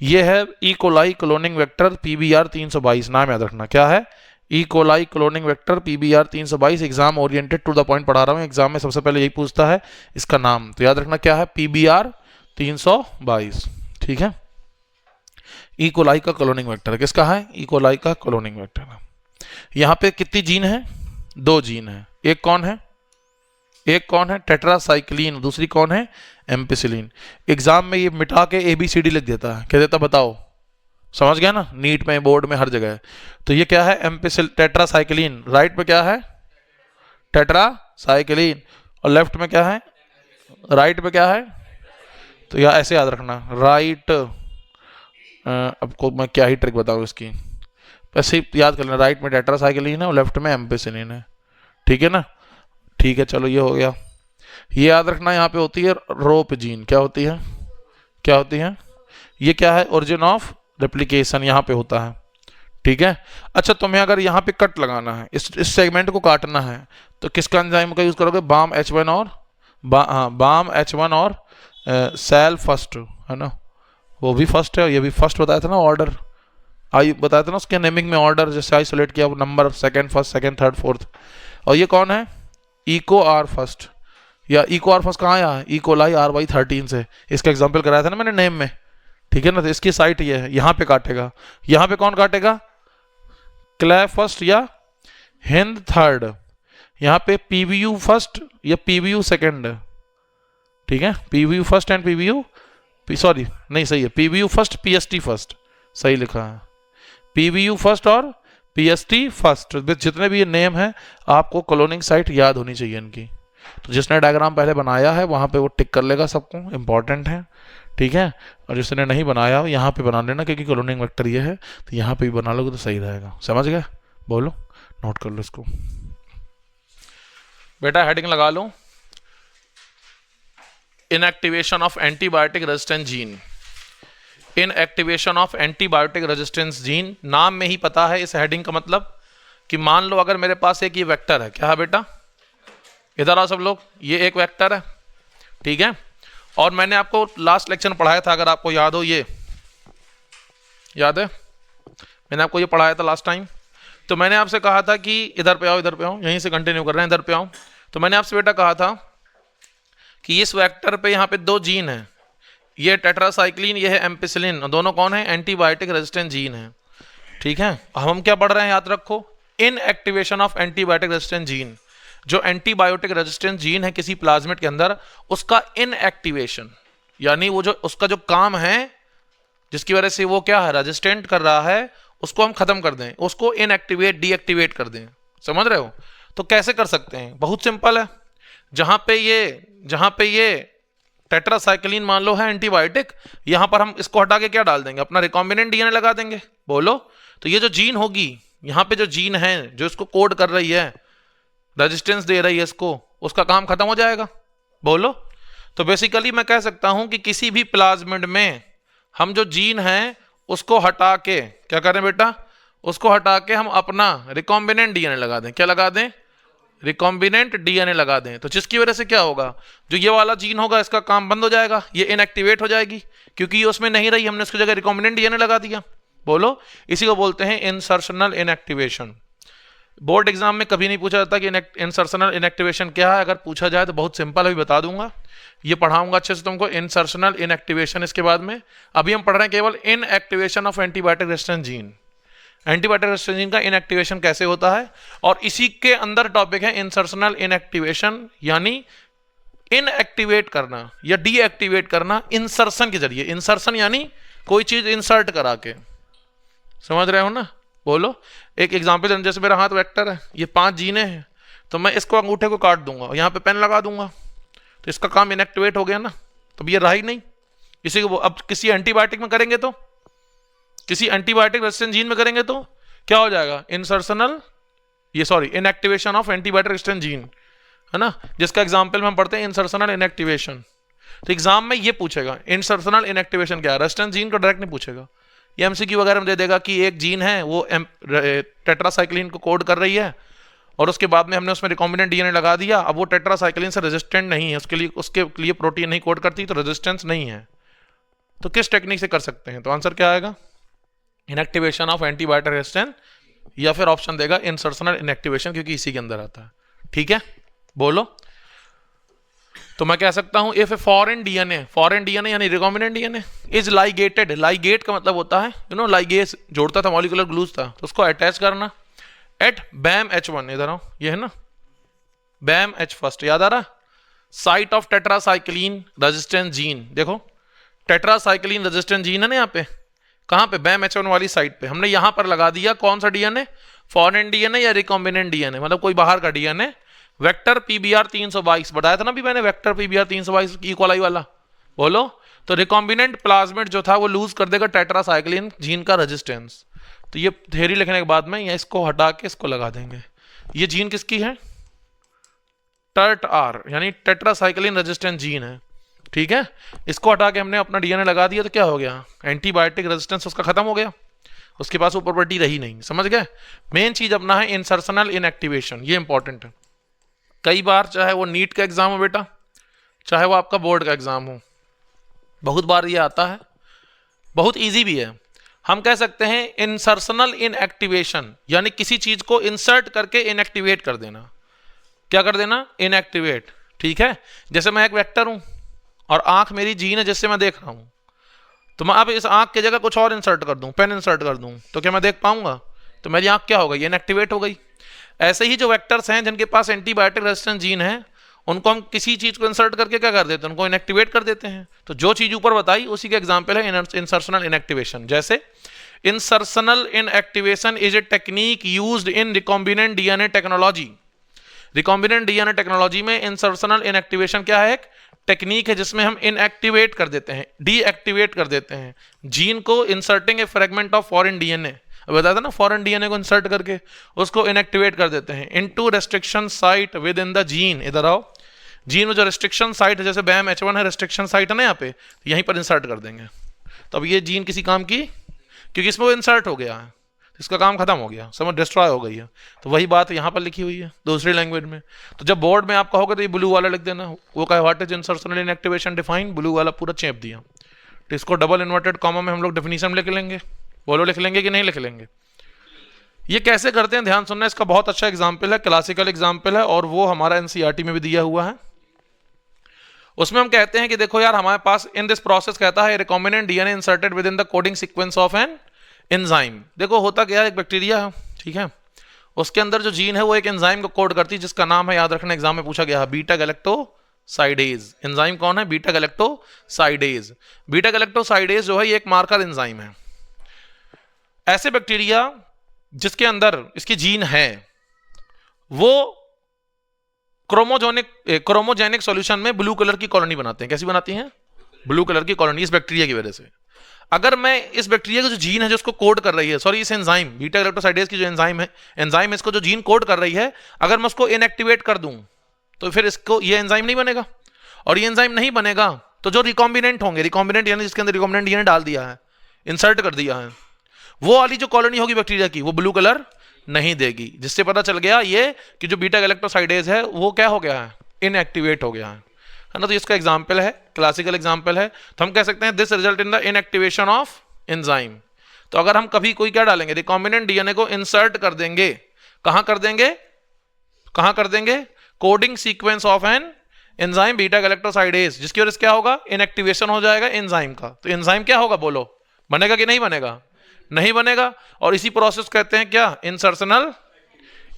[SPEAKER 1] ये है E coli cloning vector PBR 322, नाम याद रखना क्या है, E coli cloning vector PBR 322। Exam oriented to the point पढ़ा रहा हूँ, एग्जाम में सबसे पहले यही पूछता है इसका नाम, तो याद रखना क्या है, PBR 322, ठीक है। ई कोलाई का क्लोनिंग वेक्टर किसका है? ई कोलाई का क्लोनिंग वेक्टर। यहाँ पे कितनी जीन है? 2 जीन है। एक कौन है? एक कौन है? टेट्रासाइक्लिन। दूसरी कौन है? एम्पिसिलिन। एग्जाम में ये मिटा के ABCD लिख देता है, क्या देता बताओ? समझ गया ना, नीट में, बोर्ड में, हर जगह। तो ये क्या है? टेट्रासाइक्लिन। राइट पे क्या है? टेट्रासाइक्लिन। और लेफ्ट में क्या है? राइट पे क्या है? तो यह ऐसे याद रखना, राइट। आपको मैं क्या ही ट्रिक बताऊँ इसकी, ऐसे ही याद कर लेना, राइट में टेट्रासाइक्लिन है और लेफ्ट में एम्पिसिलिन है, ठीक है ना। ठीक है, चलो ये हो गया। ये याद रखना, यहाँ पे होती है रोप जीन। क्या होती है? क्या होती है? ये क्या है? ओरिजिन ऑफ रेप्लिकेशन, यहाँ पे होता है, ठीक है। अच्छा, तुम्हें अगर यहाँ पे कट लगाना है, इस सेगमेंट को काटना है, तो किसका एंजाइम का यूज करोगे? बाम H1 और बाम H1 और सेल फर्स्ट, है ना, वो भी फर्स्ट है और ये भी फर्स्ट बताया था ना, ऑर्डर बताया था ना उसके नेमिंग में, ऑर्डर जैसे आइसोलेट किया, number second, first, second, third, fourth. और ये कौन है? इको आर फर्स्ट, या इको आर फर्स्ट कहाँ आया? इकोलाई RY13 से, इसका एग्जांपल कराया था ना मैंने नेम में, ठीक है ना। तो इसकी साइट ये है, यहाँ पे काटेगा। यहाँ पे कौन काटेगा? क्लैव फर्स्ट या हिंद थर्ड। यहाँ पे PBU फर्स्ट या PBU सेकंड, ठीक है। PBU first and PBU, sorry नहीं सही है, PBU फर्स्ट PST फर्स्ट, सही लिखा है, PBU फर्स्ट और PST फर्स्ट। जितने भी ये नेम है, आपको क्लोनिंग साइट याद होनी चाहिए इनकी। तो जिसने डायग्राम पहले बनाया है वहाँ पे वो टिक कर लेगा सबको, इंपॉर्टेंट है, ठीक है। और जिसने नहीं बनाया हो यहाँ पे बना लेना, क्योंकि क्लोनिंग वेक्टर ये है, तो यहाँ पे भी बना लोगे तो सही रहेगा। समझ गए? बोलो, नोट कर लो इसको बेटा, हेडिंग लगा लो, inactivation of antibiotic resistance gene. Inactivation of antibiotic resistance gene, नाम में ही पता है इस हेडिंग का मतलब कि मान लो अगर मेरे पास एक ये वेक्टर है, क्या है बेटा, इधर आओ सब लोग, ये एक वेक्टर है, ठीक है। और मैंने आपको लास्ट लेक्चर में पढ़ाया था, अगर आपको याद हो, ये याद है, मैंने आपको ये पढ़ाया था लास्ट टाइम। तो मैंने आपसे कहा था कि इधर पे आओ, इधर पे आओ, यहीं से कंटिन्यू कर रहे हैं, इधर पे आओ। तो मैंने आपसे बेटा कहा था कि इस वेक्टर पे यहाँ पे 2 जीन है, ये टेट्रासाइक्लिन, ये है एम्पिसिलिन, दोनों कौन है? एंटीबायोटिक रेजिस्टेंट जीन है, ठीक है। हम क्या पढ़ रहे हैं, याद रखो, inactivation of antibiotic resistant gene. जो एंटीबायोटिक रेजिस्टेंट जीन है किसी प्लाज्मिड के अंदर, उसका इनएक्टिवेशन, यानी वो जो उसका जो काम है जिसकी वजह से वो क्या है, रेजिस्टेंट कर रहा है, उसको हम खत्म कर दें, उसको इनएक्टिवेट, डीएक्टिवेट कर दें। समझ रहे हो? तो कैसे कर सकते हैं? बहुत सिंपल है। जहां पे ये टेट्रासाइक्लिन मान लो है एंटीबायोटिक, यहां पर हम इसको हटा के क्या डाल देंगे, अपना रिकॉम्बिनेंट डीएनए लगा देंगे। बोलो, तो ये जो जीन होगी, यहां पे जो जीन है जो इसको कोड कर रही है, रेजिस्टेंस दे रही है इसको, उसका काम खत्म हो जाएगा। बोलो, तो बेसिकली मैं कह सकता हूं कि किसी भी प्लाज्मिड में हम जो जीन है उसको हटा के क्या करें बेटा, उसको हटा के हम अपना रिकॉम्बिनेंट डीएनए लगा दें। क्या लगा दें? रिकॉम्बिनेंट डीएनए लगा दें। तो जिसकी वजह से क्या होगा, जो ये वाला जीन होगा इसका काम बंद हो जाएगा, ये इनएक्टिवेट हो जाएगी, क्योंकि ये उसमें नहीं रही, हमने उसकी जगह रिकॉम्बिनेंट डीएनए लगा दिया। बोलो, इसी को बोलते हैं इंसर्शनल इनएक्टिवेशन। बोर्ड एग्जाम में कभी नहीं पूछा जाता कि इंसर्शनल इनएक्टिवेशन क्या है। अगर पूछा जाए तो बहुत सिंपल अभी बता दूंगा, ये पढ़ाऊंगा अच्छे से तुमको इंसर्शनल इनएक्टिवेशन। इसके बाद में अभी हम पढ़ रहे हैं केवल inactivation of antibiotic resistant gene. Antibiotic resistant gene का इनएक्टिवेशन कैसे होता है, और इसी के अंदर टॉपिक है इंसर्शनल इनएक्टिवेशन, यानी इनएक्टिवेट करना या डीएक्टिवेट करना इंसर्शन के जरिए। इंसर्शन यानी कोई चीज इंसर्ट करा के, समझ रहे हो ना? बोलो एक एग्जाम्पल, जैसे मेरा हाथ वेक्टर है, ये 5 जीने हैं, तो मैं इसको अंगूठे को काट दूंगा, यहाँ पे पेन लगा दूंगा, तो इसका काम इनएक्टिवेट हो गया ना, तो ये रहा ही नहीं। इसी को अब किसी एंटीबायोटिक में करेंगे तो, किसी एंटीबायोटिक रेजिस्टेंट जीन में करेंगे तो क्या हो जाएगा? इंसर्शनल, ये sorry inactivation of antibiotic resistant gene, है ना, जिसका एग्जाम्पल में हम पढ़ते हैं इंसर्शनल इनएक्टिवेशन। तो एग्जाम में ये पूछेगा इंसर्शनल इनएक्टिवेशन क्या है, रेजिस्टेंट जीन को डायरेक्ट नहीं पूछेगा, ये एमसीक्यू वगैरह में दे देगा कि एक जीन है वो टेट्रासाइक्लिन को कोड कर रही है, और उसके बाद में हमने उसमें रिकॉम्बिनेंट डीएनए लगा दिया, अब वो टेट्रासाइक्लिन से रेजिस्टेंट नहीं है, उसके लिए प्रोटीन नहीं कोड करती, तो रेजिस्टेंस नहीं है। तो किस टेक्निक से कर सकते हैं? तो आंसर क्या आएगा? इनएक्टिवेशन ऑफ एंटीबायोटिक रेजिस्टेंट, या फिर ऑप्शन देगा इंसर्शनल इनएक्टिवेशन, क्योंकि इसी के अंदर आता है। ठीक है, बोलो। तो मैं कह सकता हूं इफ ए फॉरेन डीएनए यानी recombinant DNA is ligated, ligate का मतलब होता है लाइगेस जोड़ता था, मॉलिक्यूलर ग्लूज था, तो उसको अटैच करना एट बैम H1, इधर आओ, ये है ना बैम H फर्स्ट, याद आ रहा, site of tetracycline resistant gene. देखो टेट्रासाइक्लिन रेजिस्टेंट जीन है ना, यहाँ पे कहां पे? बैम H1 वाली साइट पे हमने यहां पर लगा दिया कौन सा डीएनए? फॉरेन डीएनए या रिकॉम्बिनेंट डीएनए, मतलब कोई बाहर का डीएनए। वेक्टर PBR 322 बताया था ना भी मैंने, वेक्टर PBR 322 इक्वलाई वाला। बोलो, तो रिकॉम्बिनेंट प्लाज्मिड जो था वो लूज कर देगा टेट्रासाइक्लिन जीन का रेजिस्टेंस। तो ये थ्योरी लिखने के बाद में इसको हटा के इसको लगा देंगे। ये जीन किसकी है? TERT-R, यानी टेट्रासाइक्लिन रेजिस्टेंट जीन है। ठीक है, इसको हटा के हमने अपना डीएनए लगा दिया, तो क्या हो गया? एंटीबायोटिक रेजिस्टेंस उसका खत्म हो गया, उसके पास वो प्रॉपर्टी रही नहीं। समझ गए? मेन चीज अपना है इंसर्शनल इनएक्टिवेशन, ये इंपॉर्टेंट है। कई बार चाहे वो नीट का एग्जाम हो बेटा, चाहे वो आपका बोर्ड का एग्जाम हो, बहुत बार ये आता है, बहुत इजी भी है। हम कह सकते हैं इंसर्शनल इनएक्टिवेशन, यानी किसी चीज को इंसर्ट करके इनएक्टिवेट कर देना। क्या कर देना? इनएक्टिवेट। ठीक है, जैसे मैं एक वेक्टर हूं और आंख मेरी जीन है जिससे मैं देख रहा हूं, तो मैं अब इस आंख की जगह कुछ और इंसर्ट कर दूं, पेन इंसर्ट कर दूं, तो क्या मैं देख पाऊंगा? तो मेरी आंख क्या हो गई? इनएक्टिवेट हो गई। ऐसे ही जो वेक्टर्स हैं जिनके पास एंटीबायोटिक रेजिस्टेंट जीन है, उनको हम किसी चीज को इंसर्ट करके क्या कर देते हैं? उनको इनएक्टिवेट कर देते हैं। तो जो चीज ऊपर बताई उसी का एग्जांपल है इंसर्शनल इनएक्टिवेशन। जैसे insertional inactivation is a technique used in recombinant DNA technology. Recombinant DNA technology में इंसर्शनल इनएक्टिवेशन क्या है? एक टेक्निक है जिसमें हम इनएक्टिवेट कर देते हैं, डीएक्टिवेट कर देते हैं जीन को, inserting A fragment of foreign DNA, बताया था ना, फॉरेन डीएनए को इंसर्ट करके उसको इनएक्टिवेट कर देते हैं into restriction site with in the gene. इधर आओ, जीन में जो रेस्ट्रिक्शन साइट है, जैसे बैम H1 है, रेस्ट्रिक्शन साइट है ना यहाँ पे, तो यहीं पर इंसर्ट कर देंगे। तो अब ये जीन किसी काम की, क्योंकि इसमें वो इंसर्ट हो गया है, इसका काम खत्म हो गया, समझ, डिस्ट्रॉय हो गई है। तो वही बात यहाँ पर लिखी हुई है दूसरी लैंग्वेज में। तो जब बोर्ड में आप कहोगे तो ये ब्लू वाला लिख देना, वो कहे what is insertional inactivation define, blue वाला पूरा चेप दिया। तो इसको डबल इन्वर्टेड कॉमा में हम लोग डेफिनेशन लिख लेंगे। बोलो, लिख लेंगे कि नहीं लिख लेंगे? ये कैसे करते हैं ध्यान सुनना, इसका बहुत अच्छा एग्जाम्पल है, क्लासिकल एग्जाम्पल है, और वो हमारा एनसीईआरटी में भी दिया हुआ है। उसमें हम कहते हैं कि देखो यार, हमारे पास इन दिस प्रोसेस कहता है recombinant DNA inserted with in the coding sequence of an enzyme. देखो होता क्या है, एक बैक्टीरिया है, ठीक है, उसके अंदर जो जीन है वो एक एंजाइम को कोड करती है जिसका नाम है, याद रखना एग्जाम में पूछा गया है, बीटा गैलेक्टोसाइडेज। एंजाइम कौन है? Beta galactosidase. बीटा गैलेक्टोसाइडेज जो है ये एक मार्कर एंजाइम है। ऐसे बैक्टीरिया जिसके अंदर इसकी जीन है, वो क्रोमोजेनिक सॉल्यूशन में ब्लू कलर की कॉलोनी बनाते हैं। कैसी बनाती हैं? ब्लू कलर की कॉलोनी, इस बैक्टीरिया की वजह से। अगर मैं इस बैक्टीरिया की जो जीन है जो उसको कोड कर रही है, सॉरी इस एंजाइम बीटा गैलेक्टोसाइडेज की जो एंजाइम है इसको जो जीन कोड कर रही है, अगर मैं उसको इनएक्टिवेट कर दूं तो फिर इसको ये एंजाइम नहीं बनेगा, और ये एंजाइम नहीं बनेगा तो जो रिकॉम्बिनेंट होंगे, रिकॉम्बिनेंट यानी जिसके अंदर रिकॉम्बिनेंट डीएनए डाल दिया है, इंसर्ट कर दिया है, वो वाली जो कॉलोनी होगी बैक्टीरिया की, वो ब्लू कलर नहीं देगी, जिससे पता चल गया ये कि जो बीटा गैलेक्टोसाइडेज है वो क्या हो गया है? इनएक्टिवेट हो गया है ना। तो इसका एग्जांपल है, क्लासिकल एग्जांपल है। तो हम कह सकते हैं this result in the inactivation of enzyme. तो अगर हम कभी कोई क्या डालेंगे, रिकॉम्बिनेंट डीएनए को इंसर्ट कर देंगे कहां कर देंगे, कहां कर देंगे, coding sequence of an enzyme beta galactosidase, जिसकी वजह से क्या होगा, इनएक्टिवेशन हो जाएगा एंजाइम का। तो एंजाइम क्या होगा बोलो, बनेगा कि नहीं बनेगा, नहीं बनेगा। और इसी प्रोसेस कहते हैं क्या, इंसर्शनल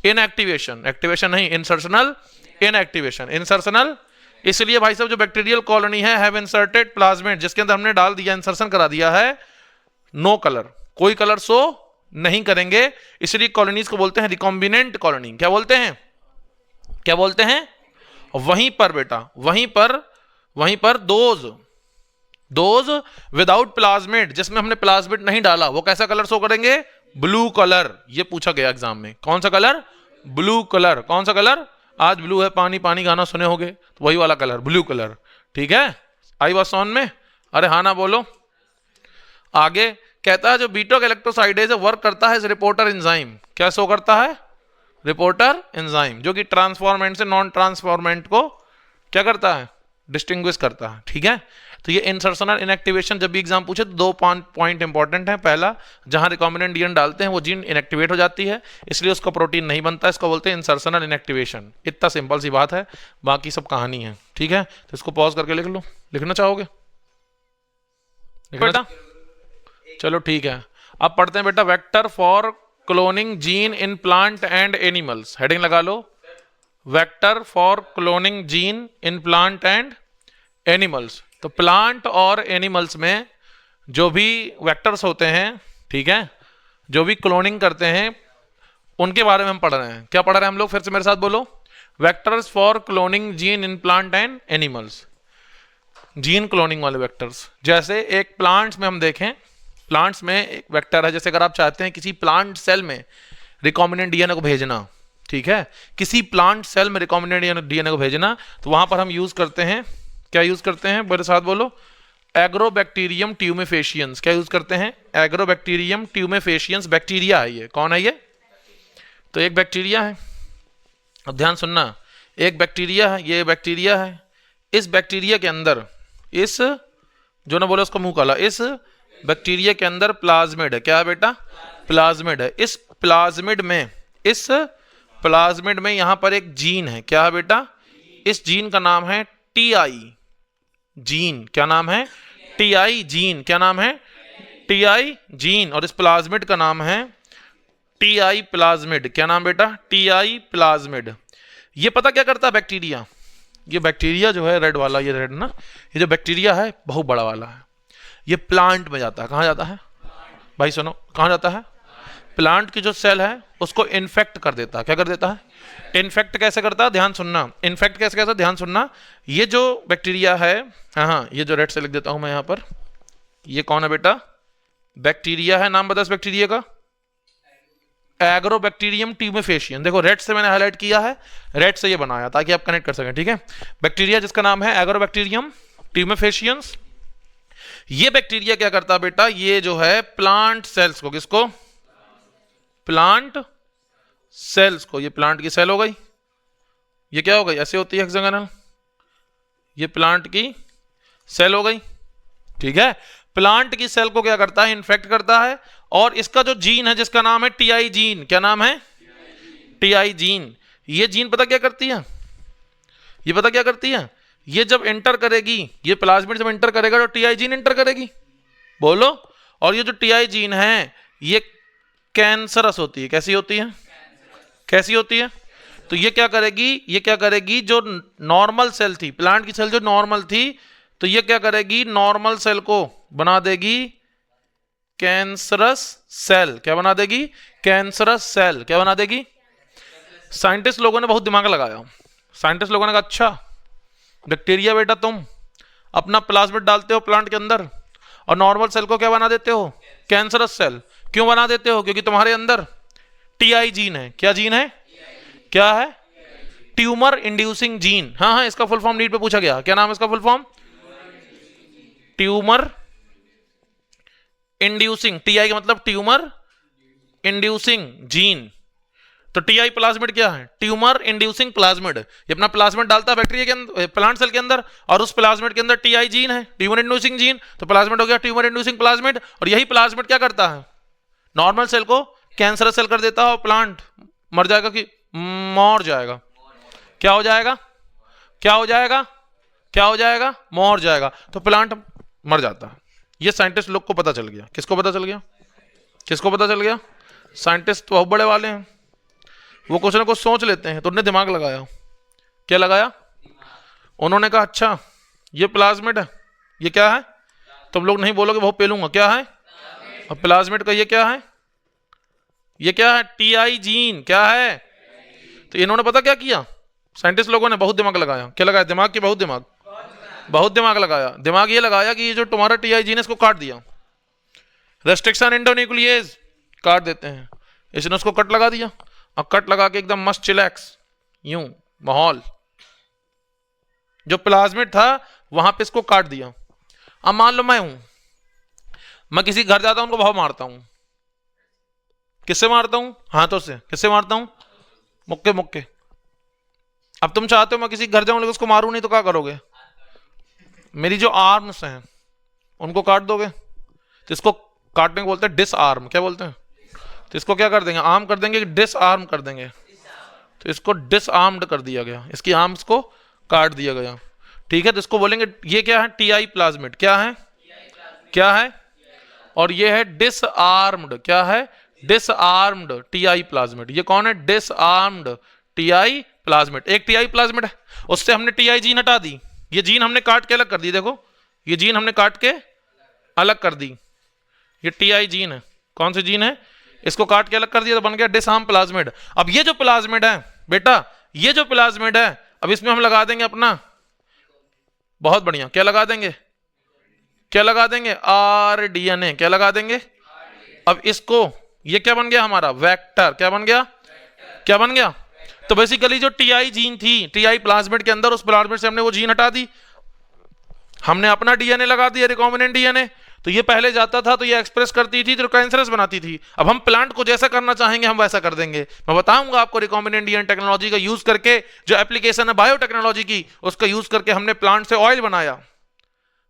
[SPEAKER 1] इनएक्टिवेशन, एक्टिवेशन नहीं, इंसर्शनल इनएक्टिवेशन, इंसर्शनल। इसलिए भाई साहब जो बैक्टीरियल कॉलोनी है हैव इंसर्टेड प्लाज्मिड, जिसके अंदर हमने डाल दिया, इंसर्शन करा दिया है, नो कलर, कोई कलर शो नहीं करेंगे, इसलिए कॉलोनीज को बोलते हैं रिकॉम्बिनेंट कॉलोनी। क्या बोलते हैं, क्या बोलते हैं, वहीं पर बेटा, वहीं पर दोज विदाउट प्लाज्मिड, जिसमें हमने प्लाज्मिड नहीं डाला, वो कैसा कलर शो करेंगे, ब्लू कलर। ये पूछा गया एग्जाम में, कौन सा कलर, ब्लू कलर। कौन सा कलर, आज ब्लू है पानी पानी गाना सुने होगे, तो वही वाला कलर, ब्लू कलर। ठीक है, आई बात समझ में, अरे हाँ ना बोलो। आगे कहता है जो बीटा गैलेक्टोसाइडेज वर्क करता है रिपोर्टर एंजाइम, क्या शो करता है, रिपोर्टर एंजाइम, जो कि ट्रांसफॉर्मेंट से नॉन ट्रांसफॉर्मेंट को क्या करता है, डिस्टिंग्विश करता है। ठीक है, तो ये इंसर्शनल इनएक्टिवेशन जब भी एग्जाम पूछे तो 2 पॉइंट इंपॉर्टेंट है। पहला, जहां रिकॉम्बिनेंट डीएनए डालते हैं वो जीन इनएक्टिवेट हो जाती है, इसलिए उसका प्रोटीन नहीं बनता, इसको बोलते हैं इंसर्शनल इनएक्टिवेशन। इतना सिंपल सी बात है, बाकी सब कहानी है। ठीक है, तो इसको पॉज करके लिख लो, लिखना चाहोगे बेटा, चलो ठीक है। अब पढ़ते हैं बेटा, vector for cloning gene in plant and animals, heading लगा लो, vector for cloning gene in plant and animals. तो प्लांट और एनिमल्स में जो भी वेक्टर्स होते हैं, ठीक है, जो भी क्लोनिंग करते हैं, उनके बारे में हम पढ़ रहे हैं। क्या पढ़ रहे हैं हम लोग, फिर से मेरे साथ बोलो, vectors for cloning gene in plant and animals, gene cloning वाले वेक्टर्स। जैसे एक प्लांट्स में हम देखें, प्लांट्स में एक वेक्टर है, जैसे अगर आप चाहते हैं किसी प्लांट सेल में रिकॉम्बिनेंट डीएनए को भेजना, ठीक है, किसी प्लांट सेल में रिकॉम्बिनेंट डीएनए को भेजना, तो वहां पर हम यूज करते हैं, क्या यूज करते हैं, मेरे साथ बोलो, एग्रोबैक्टीरियम ट्यूमेफेशियंस। क्या यूज करते हैं, एग्रोबैक्टीरियम ट्यूमेफेशियंस। बैक्टीरिया है ये, कौन है ये, तो एक बैक्टीरिया है। अब ध्यान सुनना, एक बैक्टीरिया है, ये बैक्टीरिया है। इस बैक्टीरिया के अंदर, इस जो ना बोले उसको मुंह काला, इस बैक्टीरिया के अंदर प्लाज्मिड है। क्या है बेटा, प्लाज्मिड है। इस प्लाज्मिड में यहां पर एक जीन है। क्या है बेटा, इस जीन का नाम है टीआई जीन। क्या नाम है, टीआई जीन। क्या नाम है, टीआई जीन। और इस प्लाज्मिड का नाम है टीआई प्लाज्मिड। क्या नाम बेटा, टीआई प्लाज्मिड। ये पता क्या करता है बैक्टीरिया, ये बैक्टीरिया जो है रेड वाला, ये रेड ना, ये जो बैक्टीरिया है बहुत बड़ा वाला है, ये प्लांट में जाता है। कहाँ जाता है भाई, सुनो, कहाँ जाता है, प्लांट की जो सेल है उसको इन्फेक्ट कर देता है। क्या कर देता है, इन्फेक्ट कैसे करता है, ध्यान सुनना, इन्फेक्ट कैसे करता है, ध्यान सुनना। ये जो बैक्टीरिया है, हाँ, ये जो रेड से लिख देता हूं मैं यहां पर, ये कौन है बेटा, बैक्टीरिया है। नाम बता इस बैक्टीरिया का, एग्रोबैक्टीरियम ट्यूमेफेशियन। देखो रेड से मैंने हाईलाइट किया है, रेड से ये बनाया ताकि आप कनेक्ट कर सकें। ठीक है, बैक्टीरिया जिसका नाम है एग्रोबैक्टीरियम ट्यूमेफेशियंस। ये बैक्टीरिया क्या करता है बेटा, ये जो है प्लांट सेल्स को, किसको, प्लांट सेल्स को, ये प्लांट की सेल हो गई, ये क्या हो गई, ऐसे होती है हेक्सागोनल, ये प्लांट की सेल हो गई। ठीक है, प्लांट की सेल को क्या करता है, इन्फेक्ट करता है। और इसका जो जीन है जिसका नाम है टीआई जीन, क्या नाम है, टीआई जीन। ये जीन पता क्या करती है, ये पता क्या करती है, ये जब एंटर करेगी, ये प्लाज्मिड जब एंटर करेगा तो टीआई जीन एंटर करेगी, बोलो। और ये जो टीआई जीन है ये कैंसरस होती है। कैसी होती है, कैसी होती है, तो ये क्या करेगी, ये क्या करेगी, जो नॉर्मल सेल थी, प्लांट की सेल जो नॉर्मल थी, तो ये क्या करेगी, नॉर्मल सेल को बना देगी कैंसरस सेल। क्या बना देगी, कैंसरस सेल। क्या बना देगी, साइंटिस्ट लोगों ने बहुत दिमाग लगाया, साइंटिस्ट लोगों ने कहा अच्छा बैक्टीरिया बेटा तुम अपना प्लाज्मिड डालते हो प्लांट के अंदर और नॉर्मल सेल को क्या बना देते हो, कैंसरस सेल। क्यों बना देते हो, क्योंकि तुम्हारे अंदर टीआई जीन है। क्या जीन है, क्या है, ट्यूमर इंड्यूसिंग जीन। हाँ हाँ, इसका फुल फॉर्म नीट पे पूछा गया, क्या नाम है इसका full form, tumour inducing, TI का मतलब ट्यूमर इंड्यूसिंग जीन। तो टीआई प्लाज्मिड क्या है, ट्यूमर इंड्यूसिंग प्लाज्मिड। ये अपना प्लाज्मिड डालता है बैक्टीरिया के अंदर, प्लांट सेल के अंदर, और उस प्लाज्मिड के अंदर टीआई जीन है, ट्यूमर इंड्यूसिंग जीन। तो प्लाज्मिड हो गया ट्यूमर इंड्यूसिंग प्लाज्मिड। और यही प्लाज्मिड क्या करता है, नॉर्मल सेल को कैंसरस सेल कर देता है और प्लांट मर जाएगा कि मर जाएगा? क्या हो जाएगा? क्या हो जाएगा? क्या हो जाएगा? मर जाएगा। तो प्लांट मर जाता है। ये साइंटिस्ट लोग को पता चल गया। किसको पता चल गया? किसको पता चल गया? साइंटिस्ट तो बहुत बड़े वाले हैं, वो कुछ ना कुछ सोच लेते हैं। तो उन्होंने दिमाग लगाया। क्या लगाया? उन्होंने कहा अच्छा ये प्लाज्मिड है, ये क्या है? तुम लोग नहीं बोलोगे बहुत पेलूंगा। क्या है? और प्लाज्मिड का ये क्या है? ये क्या है? TI gene. क्या है? तो इन्होंने पता क्या किया? साइंटिस्ट लोगों ने बहुत दिमाग लगाया। क्या लगाया? दिमाग की बहुत दिमाग, बहुत दिमाग लगाया। दिमाग ये लगाया कि ये जो तुम्हारा टीआई जीन है इसको काट दिया, रेस्ट्रिक्शन एंडोन्यूक्लिएज काट देते हैं। इसने उसको कट लगा दिया और कट लगा के एकदम मस्त चिलैक्स यूं माहौल जो प्लाज्मिड था वहां पे इसको काट दिया। अब मान लो मैं किसी घर जाता हूं, उनको बहुत मारता हूं। किससे मारता हूं? हाथों से। किससे मारता हूं? मुक्के मुक्के। अब तुम चाहते हो मैं किसी घर जाऊं लेकिन उसको मारूं नहीं, तो क्या करोगे? मेरी जो आर्म्स हैं उनको काट दोगे। तो इसको काटने को बोलते हैं डिस आर्म। क्या बोलते हैं? तो इसको क्या कर देंगे? आर्म कर देंगे, डिस आर्म कर देंगे। तो इसको डिस आर्म्ड कर दिया गया, इसकी आर्म्स को काट दिया गया। ठीक है, तो इसको बोलेंगे ये क्या है? TI plasmid. क्या है? क्या है? और ये है डिसआर्म्ड। क्या है? Disarmed TI plasmid. ये कौन है? Disarmed TI plasmid. एक टीआई प्लाज्मिड है, उससे हमने टीआई जीन हटा दी। ये जीन हमने काट के अलग कर दी। देखो ये जीन हमने काट के अलग कर दी। ये टीआई जीन है। कौन सी जीन है? इसको काट के अलग कर दिया तो बन गया डिसआर्म प्लाज्मिड। अब ये जो प्लाज्मिड है बेटा, ये जो प्लाज्मिड है, अब इसमें हम लगा देंगे अपना, बहुत बढ़िया, क्या लगा देंगे? क्या लगा देंगे? आरडीएनए। क्या लगा देंगे? अब इसको, ये क्या बन गया हमारा? वेक्टर। क्या बन गया? क्या बन गया? तो बेसिकली जो टीआई जीन थी टीआई प्लाज्मिड के अंदर, उस प्लाज्मिड से हमने वो जीन हटा दी, हमने अपना डीएनए लगा दिया, रिकॉम्बिनेंट डीएनए। तो ये पहले जाता था तो ये एक्सप्रेस करती थी तो कैंसरस बनाती थी। अब हम प्लांट को जैसा करना चाहेंगे हम वैसा कर देंगे। मैं बताऊंगा आपको रिकॉम्बिनेंट डीएनए टेक्नोलॉजी का यूज करके, जो एप्लीकेशन है बायोटेक्नोलॉजी की, उसका यूज करके हमने प्लांट से ऑयल बनाया।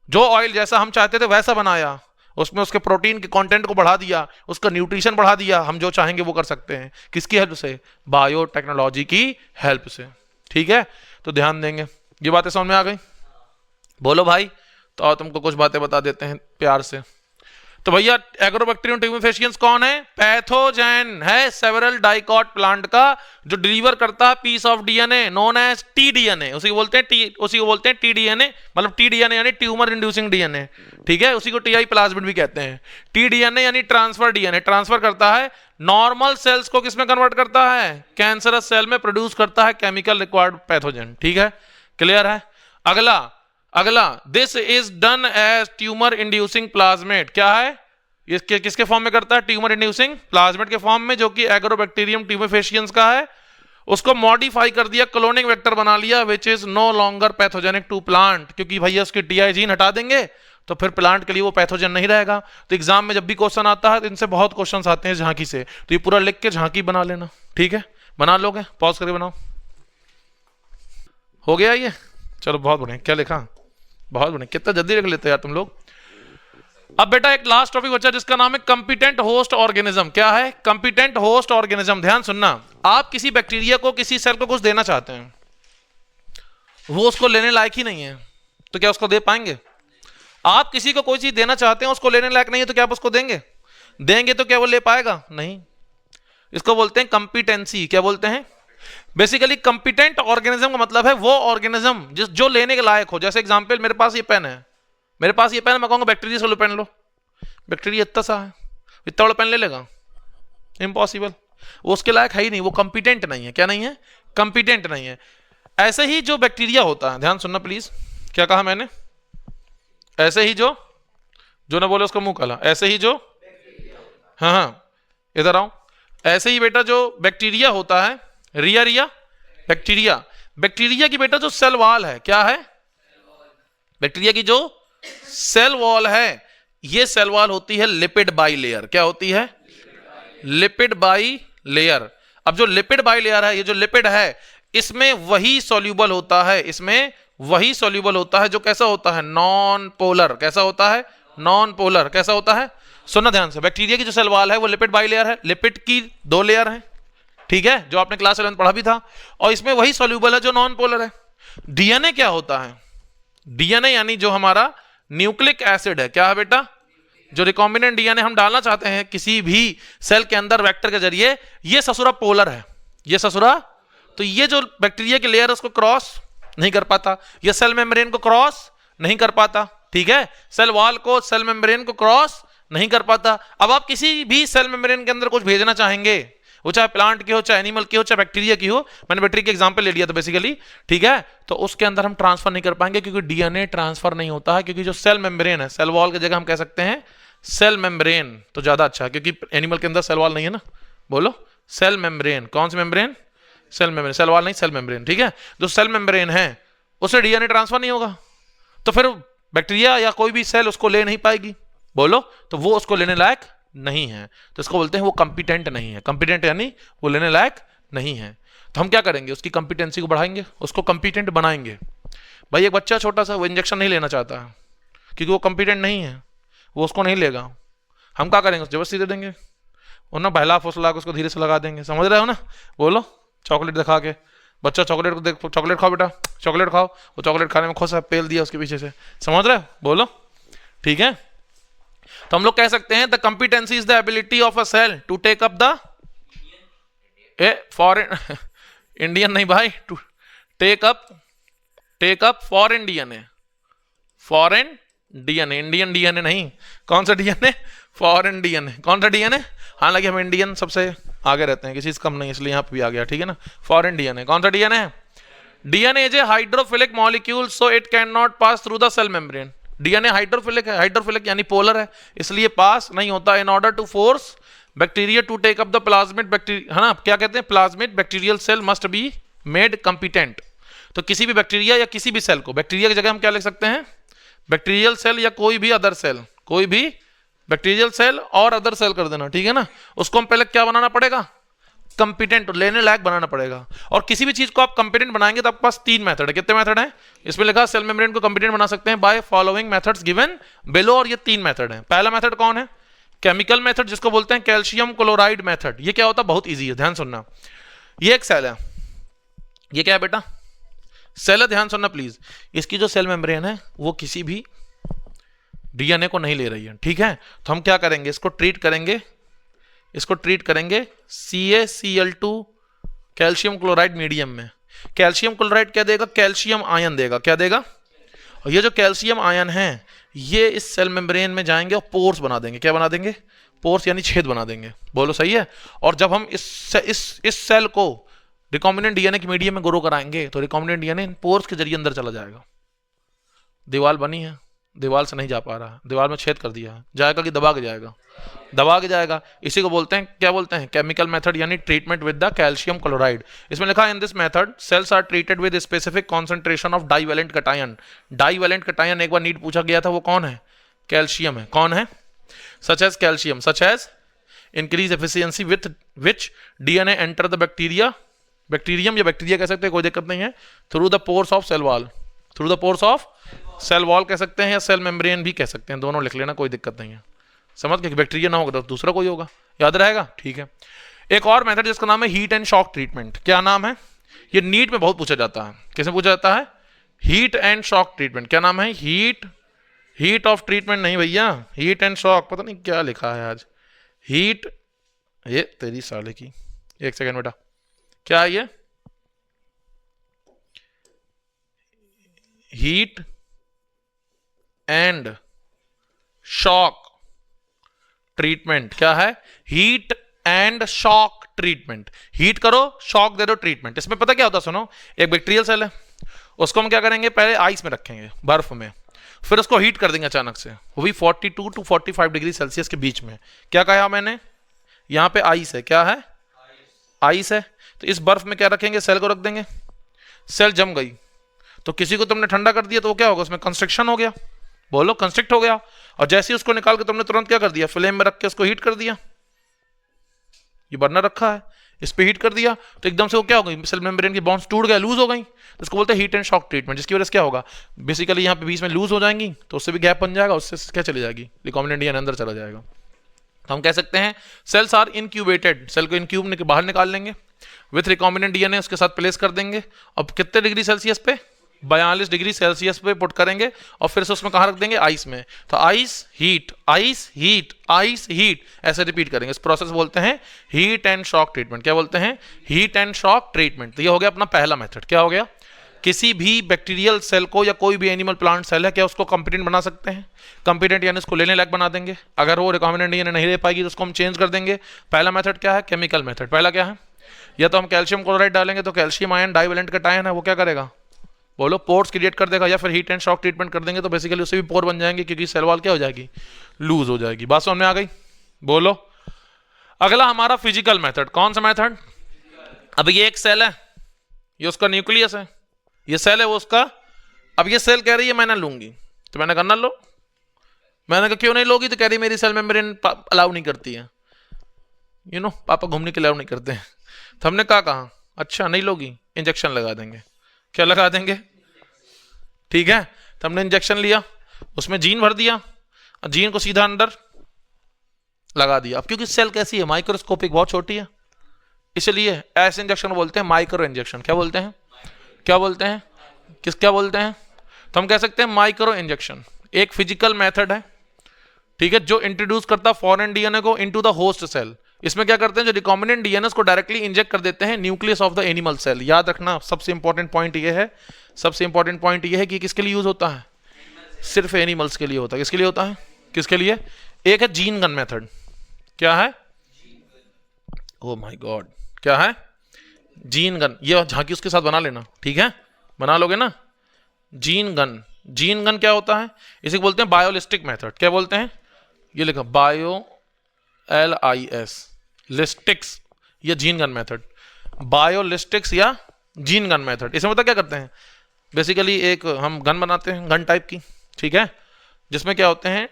[SPEAKER 1] जो ऑयल जैसा हम चाहते थे वैसा बनाया, उसमें उसके प्रोटीन के कंटेंट को बढ़ा दिया, उसका न्यूट्रिशन बढ़ा दिया। हम जो चाहेंगे वो कर सकते हैं। किसकी हेल्प से? बायोटेक्नोलॉजी की हेल्प से। ठीक है, तो ध्यान देंगे। ये बातें समझ में आ गई? बोलो भाई। तो और तुमको कुछ बातें बता देते हैं प्यार से। तो भैया एग्रोबैक्टीरियम ट्यूमेफेशियंस कौन है? पैथोजेन है सेवरल डाइकॉट प्लांट का, जो डिलीवर करता है piece of DNA known as T DNA. उसी को बोलते हैं टीडीएनए, मतलब टीडीएनए यानी ट्यूमर इंड्यूसिंग डीएनए। ठीक है, उसी को टीआई प्लाज्मिड भी कहते हैं। टीडीएनए यानी ट्रांसफर डीएनए, ट्रांसफर करता है नॉर्मल सेल्स को किसमें कन्वर्ट करता है? कैंसरस सेल में प्रोड्यूस करता है केमिकल रिक्वायर्ड पैथोजन। ठीक है, क्लियर है? अगला this is done as tumour inducing plasmid. क्या है? इसके किसके फॉर्म में करता है? ट्यूमर इंड्यूसिंग प्लाज्मिड के फॉर्म में, जो कि एग्रोबैक्टीरियम ट्यूमेफेशियंस का है। उसको मॉडिफाई कर दिया, क्लोनिंग वेक्टर बना लिया, which is no longer pathogenic to plant. क्योंकि भैया उसकी टीआई जीन हटा देंगे तो फिर प्लांट के लिए वो पैथोजन नहीं रहेगा। तो एग्जाम में जब भी क्वेश्चन आता है तो इनसे बहुत क्वेश्चन आते हैं झांकी से, तो ये पूरा लिख के झांकी बना लेना। ठीक है, बना लोगे? पॉज करके बनाओ। हो गया ये? चलो बहुत बढ़िया। क्या लिखा? बहुत बढ़िया, कितना जल्दी लिख लेते यार तुम लोग। अब बेटा एक लास्ट टॉपिक बचा जिसका नाम है कंपिटेंट होस्ट ऑर्गेनिज्म। क्या है? Competent host organism. ध्यान सुनना, आप किसी बैक्टीरिया को, किसी सेल को कुछ देना चाहते हैं, वो उसको लेने लायक ही नहीं है, तो क्या उसको दे पाएंगे? आप किसी को कोई चीज देना चाहते हैं, उसको लेने लायक नहीं है, तो क्या आप उसको देंगे? देंगे तो क्या वो ले पाएगा? नहीं। इसको बोलते हैं कंपिटेंसी। क्या बोलते हैं? बेसिकली कंपिटेंट ऑर्गेनिज्म का मतलब है वो ऑर्गेनिज्म जिस जो लेने के लायक हो। जैसे एग्जांपल, मेरे पास ये पेन है, मैं कहूंगा बैक्टीरिया से लो पेन लो, बैक्टीरिया इतना सा है, इतना बड़ा पेन ले लेगा? इम्पॉसिबल, वो उसके लायक है ही नहीं, वो कंपिटेंट नहीं है। क्या नहीं है? कंपिटेंट नहीं है। ऐसे ही जो बैक्टीरिया होता है, ध्यान सुनना प्लीज, क्या कहा मैंने? ऐसे ही जो ना बोले उसका मुंह काला, ऐसे ही जो, हाँ इधर आओ, ऐसे ही बेटा जो बैक्टीरिया होता है, रिया बैक्टीरिया की बेटा जो सेल वॉल है, क्या है? बैक्टीरिया की जो सेल वॉल है, ये सेल वॉल होती है लिपिड बाई लेयर। क्या होती है? Lipid by layer. अब जो लिपिड बाई लेयर है, ये जो लिपिड है, इसमें वही सॉल्यूबल होता है, इसमें वही सॉल्यूबल होता है जो कैसा होता है? Non polar. कैसा होता है? Non polar. कैसा होता है? सुनना ध्यान से, बैक्टीरिया की जो सेल वॉल है वो लिपिड बाई लेयर है। लिपिड की 2 लेयर है, ठीक है, जो आपने क्लास 11 पढ़ा भी था, और इसमें वही सॉल्यूबल है जो नॉन पोलर है। डीएनए क्या होता है? डीएनए यानी जो हमारा न्यूक्लिक एसिड है, क्या है बेटा? जो रिकॉम्बिनेंट डीएनए हम डालना चाहते हैं किसी भी सेल के अंदर वेक्टर के जरिए, ये ससुरा पोलर है, ये ससुरा, तो ये जो बैक्टीरिया की लेयर उसको क्रॉस नहीं कर पाता, ये सेल मेम्ब्रेन को क्रॉस नहीं कर पाता, ठीक है, सेल वॉल को, सेल मेम्ब्रेन को क्रॉस नहीं कर पाता। अब आप किसी भी सेल मेम्ब्रेन के अंदर कुछ भेजना चाहेंगे, वो चाहे प्लांट की हो, चाहे एनिमल की हो, चाहे बैक्टीरिया की हो, मैंने बैक्टीरिया के एग्जांपल ले लिया था बेसिकली, ठीक है, तो उसके अंदर हम ट्रांसफर नहीं कर पाएंगे क्योंकि डीएनए ट्रांसफर नहीं होता है, क्योंकि जो सेल मेम्ब्रेन है, सेल वॉल की जगह हम कह सकते हैं सेल मेम्ब्रेन, तो ज्यादा अच्छा है, क्योंकि एनिमल के अंदर सेल वॉल नहीं है ना, बोलो सेल मेम्ब्रेन, कौन सी membrane? Cell membrane, cell wall नहीं, सेल मेम्ब्रेन, ठीक है, जो सेल मेम्ब्रेन है उससे डीएनए ट्रांसफर नहीं होगा, तो फिर बैक्टीरिया या कोई भी सेल उसको ले नहीं पाएगी, बोलो, तो वो उसको लेने लायक नहीं है, तो इसको बोलते हैं वो कंपिटेंट नहीं है। कंपिटेंट यानी वो लेने लायक नहीं है। तो हम क्या करेंगे? उसकी कंपिटेंसी को बढ़ाएंगे, उसको कंपिटेंट बनाएंगे। भाई एक बच्चा छोटा सा, वो इंजेक्शन नहीं लेना चाहता है क्योंकि वो कंपिटेंट नहीं है, वो उसको नहीं लेगा, हम क्या करेंगे? जबरदस्ती दे देंगे, और ना बहला फुसला के उसको धीरे से लगा देंगे, समझ रहे हो ना? बोलो, चॉकलेट दिखा के, बच्चा चॉकलेट को देख, चॉकलेट खाओ बेटा, चॉकलेट खाओ, वो चॉकलेट खाने में खुश है, पेल दिया उसके पीछे से, समझ रहे हो? बोलो, ठीक है। तो हम लोग कह सकते हैं the competency is the ability of a cell to take up the foreign Indian नहीं भाई, to take up foreign DNA, foreign DNA, Indian DNA नहीं, कौन सा डीएनए? Foreign DNA. कौन सा डीएनए? हालांकि हम इंडियन सबसे आगे रहते हैं, किसी से कम नहीं, इसलिए यहां पे भी आ गया, ठीक है ना। फॉरेन डीएनए, कौन सा डीएनए है? DNA is a hydrophilic molecule so it can not pass through the cell membrane. DNA hydrophilic है, हाइड्रोफिलिक यानी पोलर है, इसलिए पास नहीं होता। In order to force bacteria to take up the plasmid bacteria, है ना, क्या कहते हैं? Plasmid bacterial cell must be made competent. तो किसी भी बैक्टीरिया या किसी भी सेल को, बैक्टीरिया की जगह हम क्या लिख सकते हैं? बैक्टीरियल सेल या कोई भी अदर सेल, कोई भी बैक्टीरियल सेल और अदर सेल कर देना, ठीक है ना। उसको हम पहले क्या बनाना पड़ेगा? कंपिटेंट, लेने लायक बनाना पड़ेगा। और किसी भी चीज को आप कंपिटेंट बनाएंगे तो आपके पास 3 मेथड है। कितने मेथड हैं? इसमें लिखा सेल मेम्ब्रेन को कंपिटेंट बना सकते हैं by following methods given below, और ये 3 मेथड हैं। पहला मेथड कौन है? केमिकल मेथड, जिसको बोलते हैं कैल्शियम क्लोराइड मेथड। ये क्या होता है? बहुत ईजी है, ध्यान सुनना। ये एक सेल है, ये क्या है बेटा? सेल है, ध्यान सुनना प्लीज। इसकी जो सेल मेम्ब्रेन है वो किसी भी डीएनए को नहीं ले रही है, ठीक है। तो हम क्या करेंगे? इसको ट्रीट करेंगे, इसको ट्रीट करेंगे CaCl2 कैल्शियम क्लोराइड मीडियम में। कैल्शियम क्लोराइड क्या देगा? कैल्शियम आयन देगा। क्या देगा? और ये जो कैल्शियम आयन है ये इस सेल मेम्ब्रेन में जाएंगे और पोर्स बना देंगे। क्या बना देंगे? पोर्स यानी छेद बना देंगे। बोलो सही है। और जब हम इस सेल को रिकॉम्बिनेंट डीएनए के मीडियम में ग्रो कराएंगे तो रिकॉम्बिनेंट डीएनए पोर्स के जरिए अंदर चला जाएगा। दीवार बनी है, दीवार से नहीं जा पा रहा है, दीवार में छेद कर दिया है, जाएगा कि दबा के जाएगा? दबा के जाएगा। इसी को बोलते हैं, क्या बोलते हैं? केमिकल मेथड यानी treatment with the calcium chloride. इसमें लिखा है in this method cells are treated with specific concentration of divalent cation. Divalent cation एक बार नीट पूछा गया था, वो कौन है? कैल्शियम है। कौन है? Such as calcium, such as increase efficiency with which DNA enter the bacteria, bacterium या बैक्टीरिया कह सकते हैं, कोई दिक्कत नहीं है, through the pores of cell wall, through the pores of cell wall कह सकते हैं या सेल मेम्ब्रेन भी कह सकते हैं, दोनों लिख लेना, कोई दिक्कत नहीं है। समझ के बैक्टीरिया ना होगा तो दूसरा कोई होगा, याद रहेगा, ठीक है। एक और मेथड जिसका नाम है हीट एंड शॉक ट्रीटमेंट। क्या नाम है? ये नीट में बहुत पूछा जाता है। किसमें पूछा जाता है? Heat and shock treatment. क्या नाम है? हीट ऑफ ट्रीटमेंट नहीं भैया, हीट एंड शॉक, पता नहीं क्या लिखा है आज। हीट, ये तेरी साले की, एक सेकेंड बेटा, क्या है ये? Heat and shock treatment. क्या है? Heat and shock treatment. Heat करो, शॉक दे दो, ट्रीटमेंट। इसमें पता क्या होता है? सुनो, एक बैक्टीरियल सेल है, उसको हम क्या करेंगे? पहले आइस में रखेंगे, बर्फ में, फिर उसको हीट कर देंगे अचानक से, वो भी 42 to 45 डिग्री सेल्सियस के बीच में। क्या कहा मैंने? यहां पे आइस है। क्या है? आइस है। तो इस बर्फ में क्या रखेंगे? सेल को रख देंगे। सेल जम गई तो किसी को तुमने ठंडा कर दिया तो वो क्या होगा? उसमें कंस्ट्रक्शन हो गया। बोलो, कंस्ट्रक्ट हो गया। और जैसे ही उसको निकाल के तुमने तुरंत क्या कर दिया? फ्लेम में रख के उसको हीट कर दिया। ये बर्नर रखा है, इस पे हीट कर दिया तो एकदम से वो क्या हो गई? सेल मेम्ब्रेन की बॉन्ड्स टूट गए, लूज हो गई। तो इसको बोलते हैं हीट एंड शॉक ट्रीटमेंट। जिसकी वजह से क्या होगा? बेसिकली यहाँ पे बीच में लूज हो जाएंगी तो उससे भी गैप बन जाएगा, उससे क्या चली जाएगी? रिकॉम्बिनेंट डीएनए अंदर चला जाएगा। तो हम कह सकते हैं सेल्स आर इनक्यूबेटेड। सेल को इनक्यूब बाहर निकाल लेंगे। विथ रिकॉम्बिनेंट डीएनए उसके साथ प्लेस कर देंगे। अब कितने डिग्री सेल्सियस पे, 42 डिग्री सेल्सियस पे पुट करेंगे और फिर से उसमें कहाँ रख देंगे, आइस में। तो ice heat ice heat ice heat ऐसे रिपीट करेंगे। इस प्रोसेस बोलते हैं हीट एंड शॉक ट्रीटमेंट। क्या बोलते हैं, हीट एंड शॉक ट्रीटमेंट। तो ये हो गया अपना पहला मेथड। क्या हो गया, किसी भी बैक्टीरियल सेल को या कोई भी एनिमल प्लांट सेल है क्या उसको कंपिटेंट बना सकते हैं, कंपिटेंट यानी उसको लेने लायक बना देंगे। अगर वो रिकॉम्बिनेंट डीएनए नहीं ले पाएगी तो उसको हम चेंज कर देंगे। पहला मेथड क्या है, केमिकल मेथड। पहला क्या है, या तो हम कैल्शियम क्लोराइड डालेंगे तो कैल्शियम आयन डाइवेलेंट का आयन है वो क्या करेगा, बोलो पोर्स क्रिएट कर देगा, या फिर हीट एंड शॉक ट्रीटमेंट कर देंगे तो बेसिकली उससे भी पोर बन जाएंगे क्योंकि सेल वॉल क्या हो जाएगी, लूज हो जाएगी। बात समझ में आ गई, बोलो। अगला हमारा फिजिकल मेथड, कौन सा मेथड, अब ये एक सेल है, ये उसका न्यूक्लियस है, ये सेल है वो उसका, अब ये सेल कह रही है मैं ना लूंगी, तो मैंने कहा ना लो। मैंने कहा क्यों नहीं लोगी, तो कह रही मेरी सेल मेम्ब्रेन अलाउ नहीं करती है, यू नो पापा घूमने के अलाउ नहीं करते हैं। तो हमने कहा अच्छा नहीं लोगी, इंजेक्शन लगा देंगे। क्या लगा देंगे, ठीक है। तो हमने इंजेक्शन लिया, उसमें जीन भर दिया, जीन को सीधा अंदर लगा दिया। अब क्योंकि सेल कैसी है, माइक्रोस्कोपिक, बहुत छोटी है, इसलिए ऐसे इंजेक्शन बोलते हैं माइक्रो इंजेक्शन। क्या बोलते हैं, क्या बोलते हैं, क्या बोलते हैं, तो हम कह सकते हैं माइक्रो इंजेक्शन। एक फिजिकल मेथड है, ठीक है, जो इंट्रोड्यूस करता फॉरेन डीएनए को इनटू द होस्ट सेल। इसमें क्या करते हैं, जो रिकॉम्बिनेंट डीएनए को डायरेक्टली इंजेक्ट कर देते हैं nucleus of the animal cell. याद रखना सबसे इंपॉर्टेंट पॉइंट ये है, सबसे इंपॉर्टेंट पॉइंट ये है कि किसके लिए यूज होता है, सिर्फ एनिमल्स के लिए होता है। किसके लिए होता है, किसके लिए, एक है जीन गन मेथड। क्या है, ओ माय गॉड, क्या है, जीन गन। ये झांकी उसके साथ बना लेना, ठीक है, बना लोगे ना। जीन गन, जीन गन क्या होता है, इसे बोलते हैं बायोलिस्टिक मेथड। क्या बोलते हैं, ये लिखा बायो LIS लिस्टिक्स, ये जीन गन मेथड, बायोलिस्टिक्स या जीन गन मेथड। इसमें पता क्या करते हैं, बेसिकली एक हम गन बनाते हैं, गन टाइप की, ठीक है, जिसमें क्या होते हैं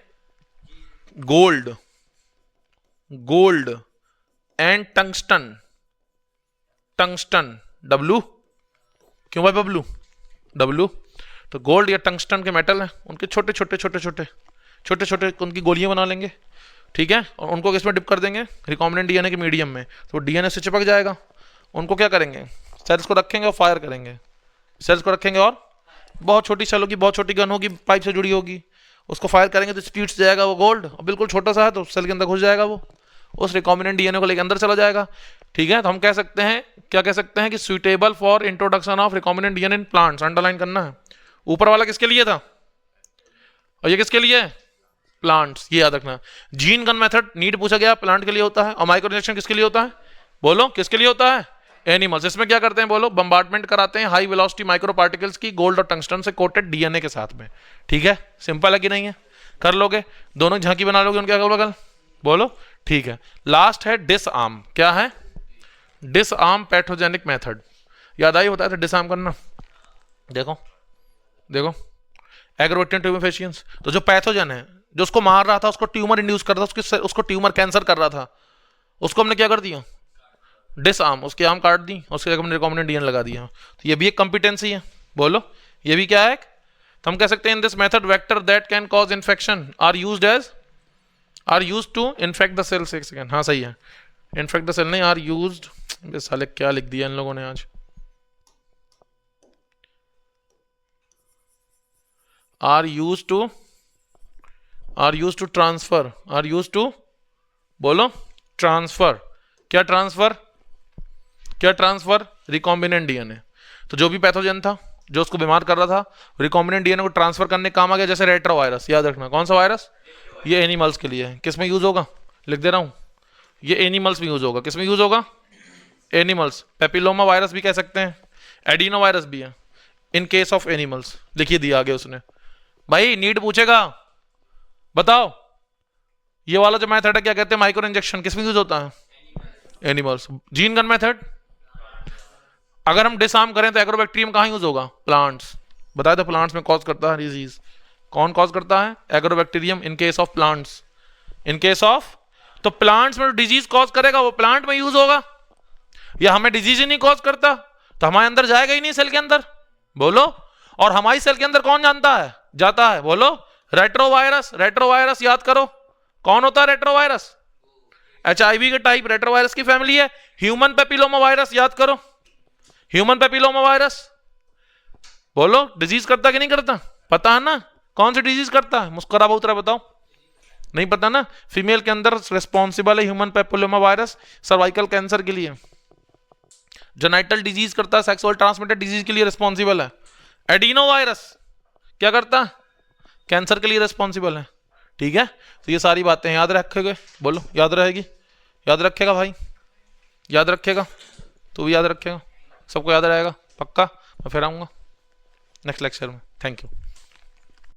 [SPEAKER 1] gold, gold and tungsten, tungsten W, क्यों भाई बबलू, W। तो गोल्ड या टंगस्टन के मेटल हैं, उनके छोटे छोटे छोटे छोटे छोटे छोटे उनकी गोलियां बना लेंगे, ठीक है, और उनको किसमें डिप कर देंगे, रिकॉम्बिनेंट डीएनए के मीडियम में, तो डीएनए से चिपक जाएगा। उनको क्या करेंगे, सेल्स को रखेंगे और फायर करेंगे, सेल्स को रखेंगे और बहुत छोटी सेल होगी, बहुत छोटी गन होगी, पाइप से जुड़ी होगी, उसको फायर करेंगे तो स्पीड से जाएगा वो गोल्ड, और बिल्कुल छोटा सा है तो सेल के अंदर घुस जाएगा वो, उस रिकॉम्बिनेंट डीएनए को लेकर अंदर चला जाएगा, ठीक है। तो हम कह सकते हैं, क्या कह सकते हैं कि suitable for introduction of recombinant DNA in plants. Underline करना है, ऊपर वाला किसके लिए था और ये किसके लिए है, प्लांट्स, ये याद रखना। जीन गन मेथड नीड पूछा गया, प्लांट के लिए होता है, और माइक्रो इंजेक्शन किसके लिए होता है, बोलो किसके लिए होता है, एनिमल्स। इसमें क्या करते हैं, बोलो बम्बार्डमेंट कराते हैं हाई वेलोसिटी माइक्रो पार्टिकल्स की गोल्ड और टंगस्टन से कोटेड डीएनए के साथ में, ठीक है। सिंपल है कि नहीं है, कर लोगे, दोनों झांकी बना लोगे उनके अगल बगल, बोलो ठीक है। लास्ट है डिसआर्म। क्या है, डिसआर्म पैथोजेनिक मेथड। याद आई, बताया था डिसआर्म करना, देखो देखो एग्रोबैक्टीरियम ट्यूबिफेशियंस। तो जो पैथोजन है, जो उसको मार रहा था, उसको ट्यूमर इंड्यूस कर रहा था, उसको ट्यूमर कैंसर कर रहा था, उसको हमने क्या कर दिया, डिसआर्म, उसकी आर्म काट दी, उसके हमने रिकॉम्बिनेंट डीएनए लगा दिया। तो ये भी एक कंपिटेंसी है, बोलो ये भी क्या है। तो हम कह सकते हैं in this method vector that can cause infection are used to infect the cells. एक सेकंड, हाँ सही है, इन्फेक्ट द सेल नहीं, आर यूज्ड, साले क्या लिख दिया इन लोगों ने आज, are used to transfer, are used to, बोलो ट्रांसफर। क्या ट्रांसफर, क्या ट्रांसफर, रिकॉम्बिनेंट डीएनए। तो जो भी पैथोजन था जो उसको बीमार कर रहा था, रिकॉम्बिनेंट डीएनए को ट्रांसफर करने काम आ गया। जैसे रेट्रोवायरस, याद रखना कौन सा वायरस, ये एनिमल्स के लिए है। किस में यूज होगा, लिख दे रहा हूं, ये एनिमल्स में यूज होगा। किस में यूज होगा, एनिमल्स। पेपिलोमा वायरस भी कह सकते हैं, एडिनो वायरस भी है, इन केस ऑफ एनिमल्स। लिखिए दिया आगे उसने, भाई नीट पूछेगा, बताओ ये वाला जो मेथड है क्या कहते हैं, माइक्रो इंजेक्शन, किस में यूज होता है, एनिमल्स। जीन गन मेथड, अगर हम डिसआर्म करें तो एग्रोबैक्टीरियम कहां यूज होगा, प्लांट्स। बताया था प्लांट्स में कॉज करता है डिजीज, कौन कॉज करता है, agrobacterium in case of plants, in case of. तो प्लांट्स में डिजीज कॉज करेगा वो प्लांट में यूज होगा, या हमें डिजीज ही नहीं कॉज करता तो हमारे अंदर जाएगा ही नहीं सेल के अंदर, बोलो। और हमारी सेल के अंदर कौन जानता है, जाता है, बोलो रेट्रोवायरस। रेट्रोवायरस याद करो, कौन होता है रेट्रोवायरस, HIV के टाइप रेट्रोवायरस की फैमिली है। ह्यूमन पेपिलोमा वायरस याद करो, ह्यूमन पेपिलोमा वायरस बोलो डिजीज करता कि नहीं करता, पता है ना कौन सी डिजीज करता है, मुस्कुरा बहुत रहा बताओ, नहीं पता ना। फीमेल के अंदर रिस्पॉन्सिबल है human papilloma virus cervical cancer के लिए। जेनाइटल डिजीज करता है, सेक्सुअल ट्रांसमिटेड डिजीज के लिए रिस्पॉन्सिबल है। एडिनो वायरस क्या करता है, कैंसर के लिए रिस्पॉन्सिबल है। ठीक है, तो ये सारी बातें याद रखोगे, बोलो याद रहेगी, याद रखेगा भाई, याद रखेगा, तू भी याद रखेगा, सबको याद रहेगा पक्का। मैं फिर आऊंगा नेक्स्ट लेक्चर में। Thank you.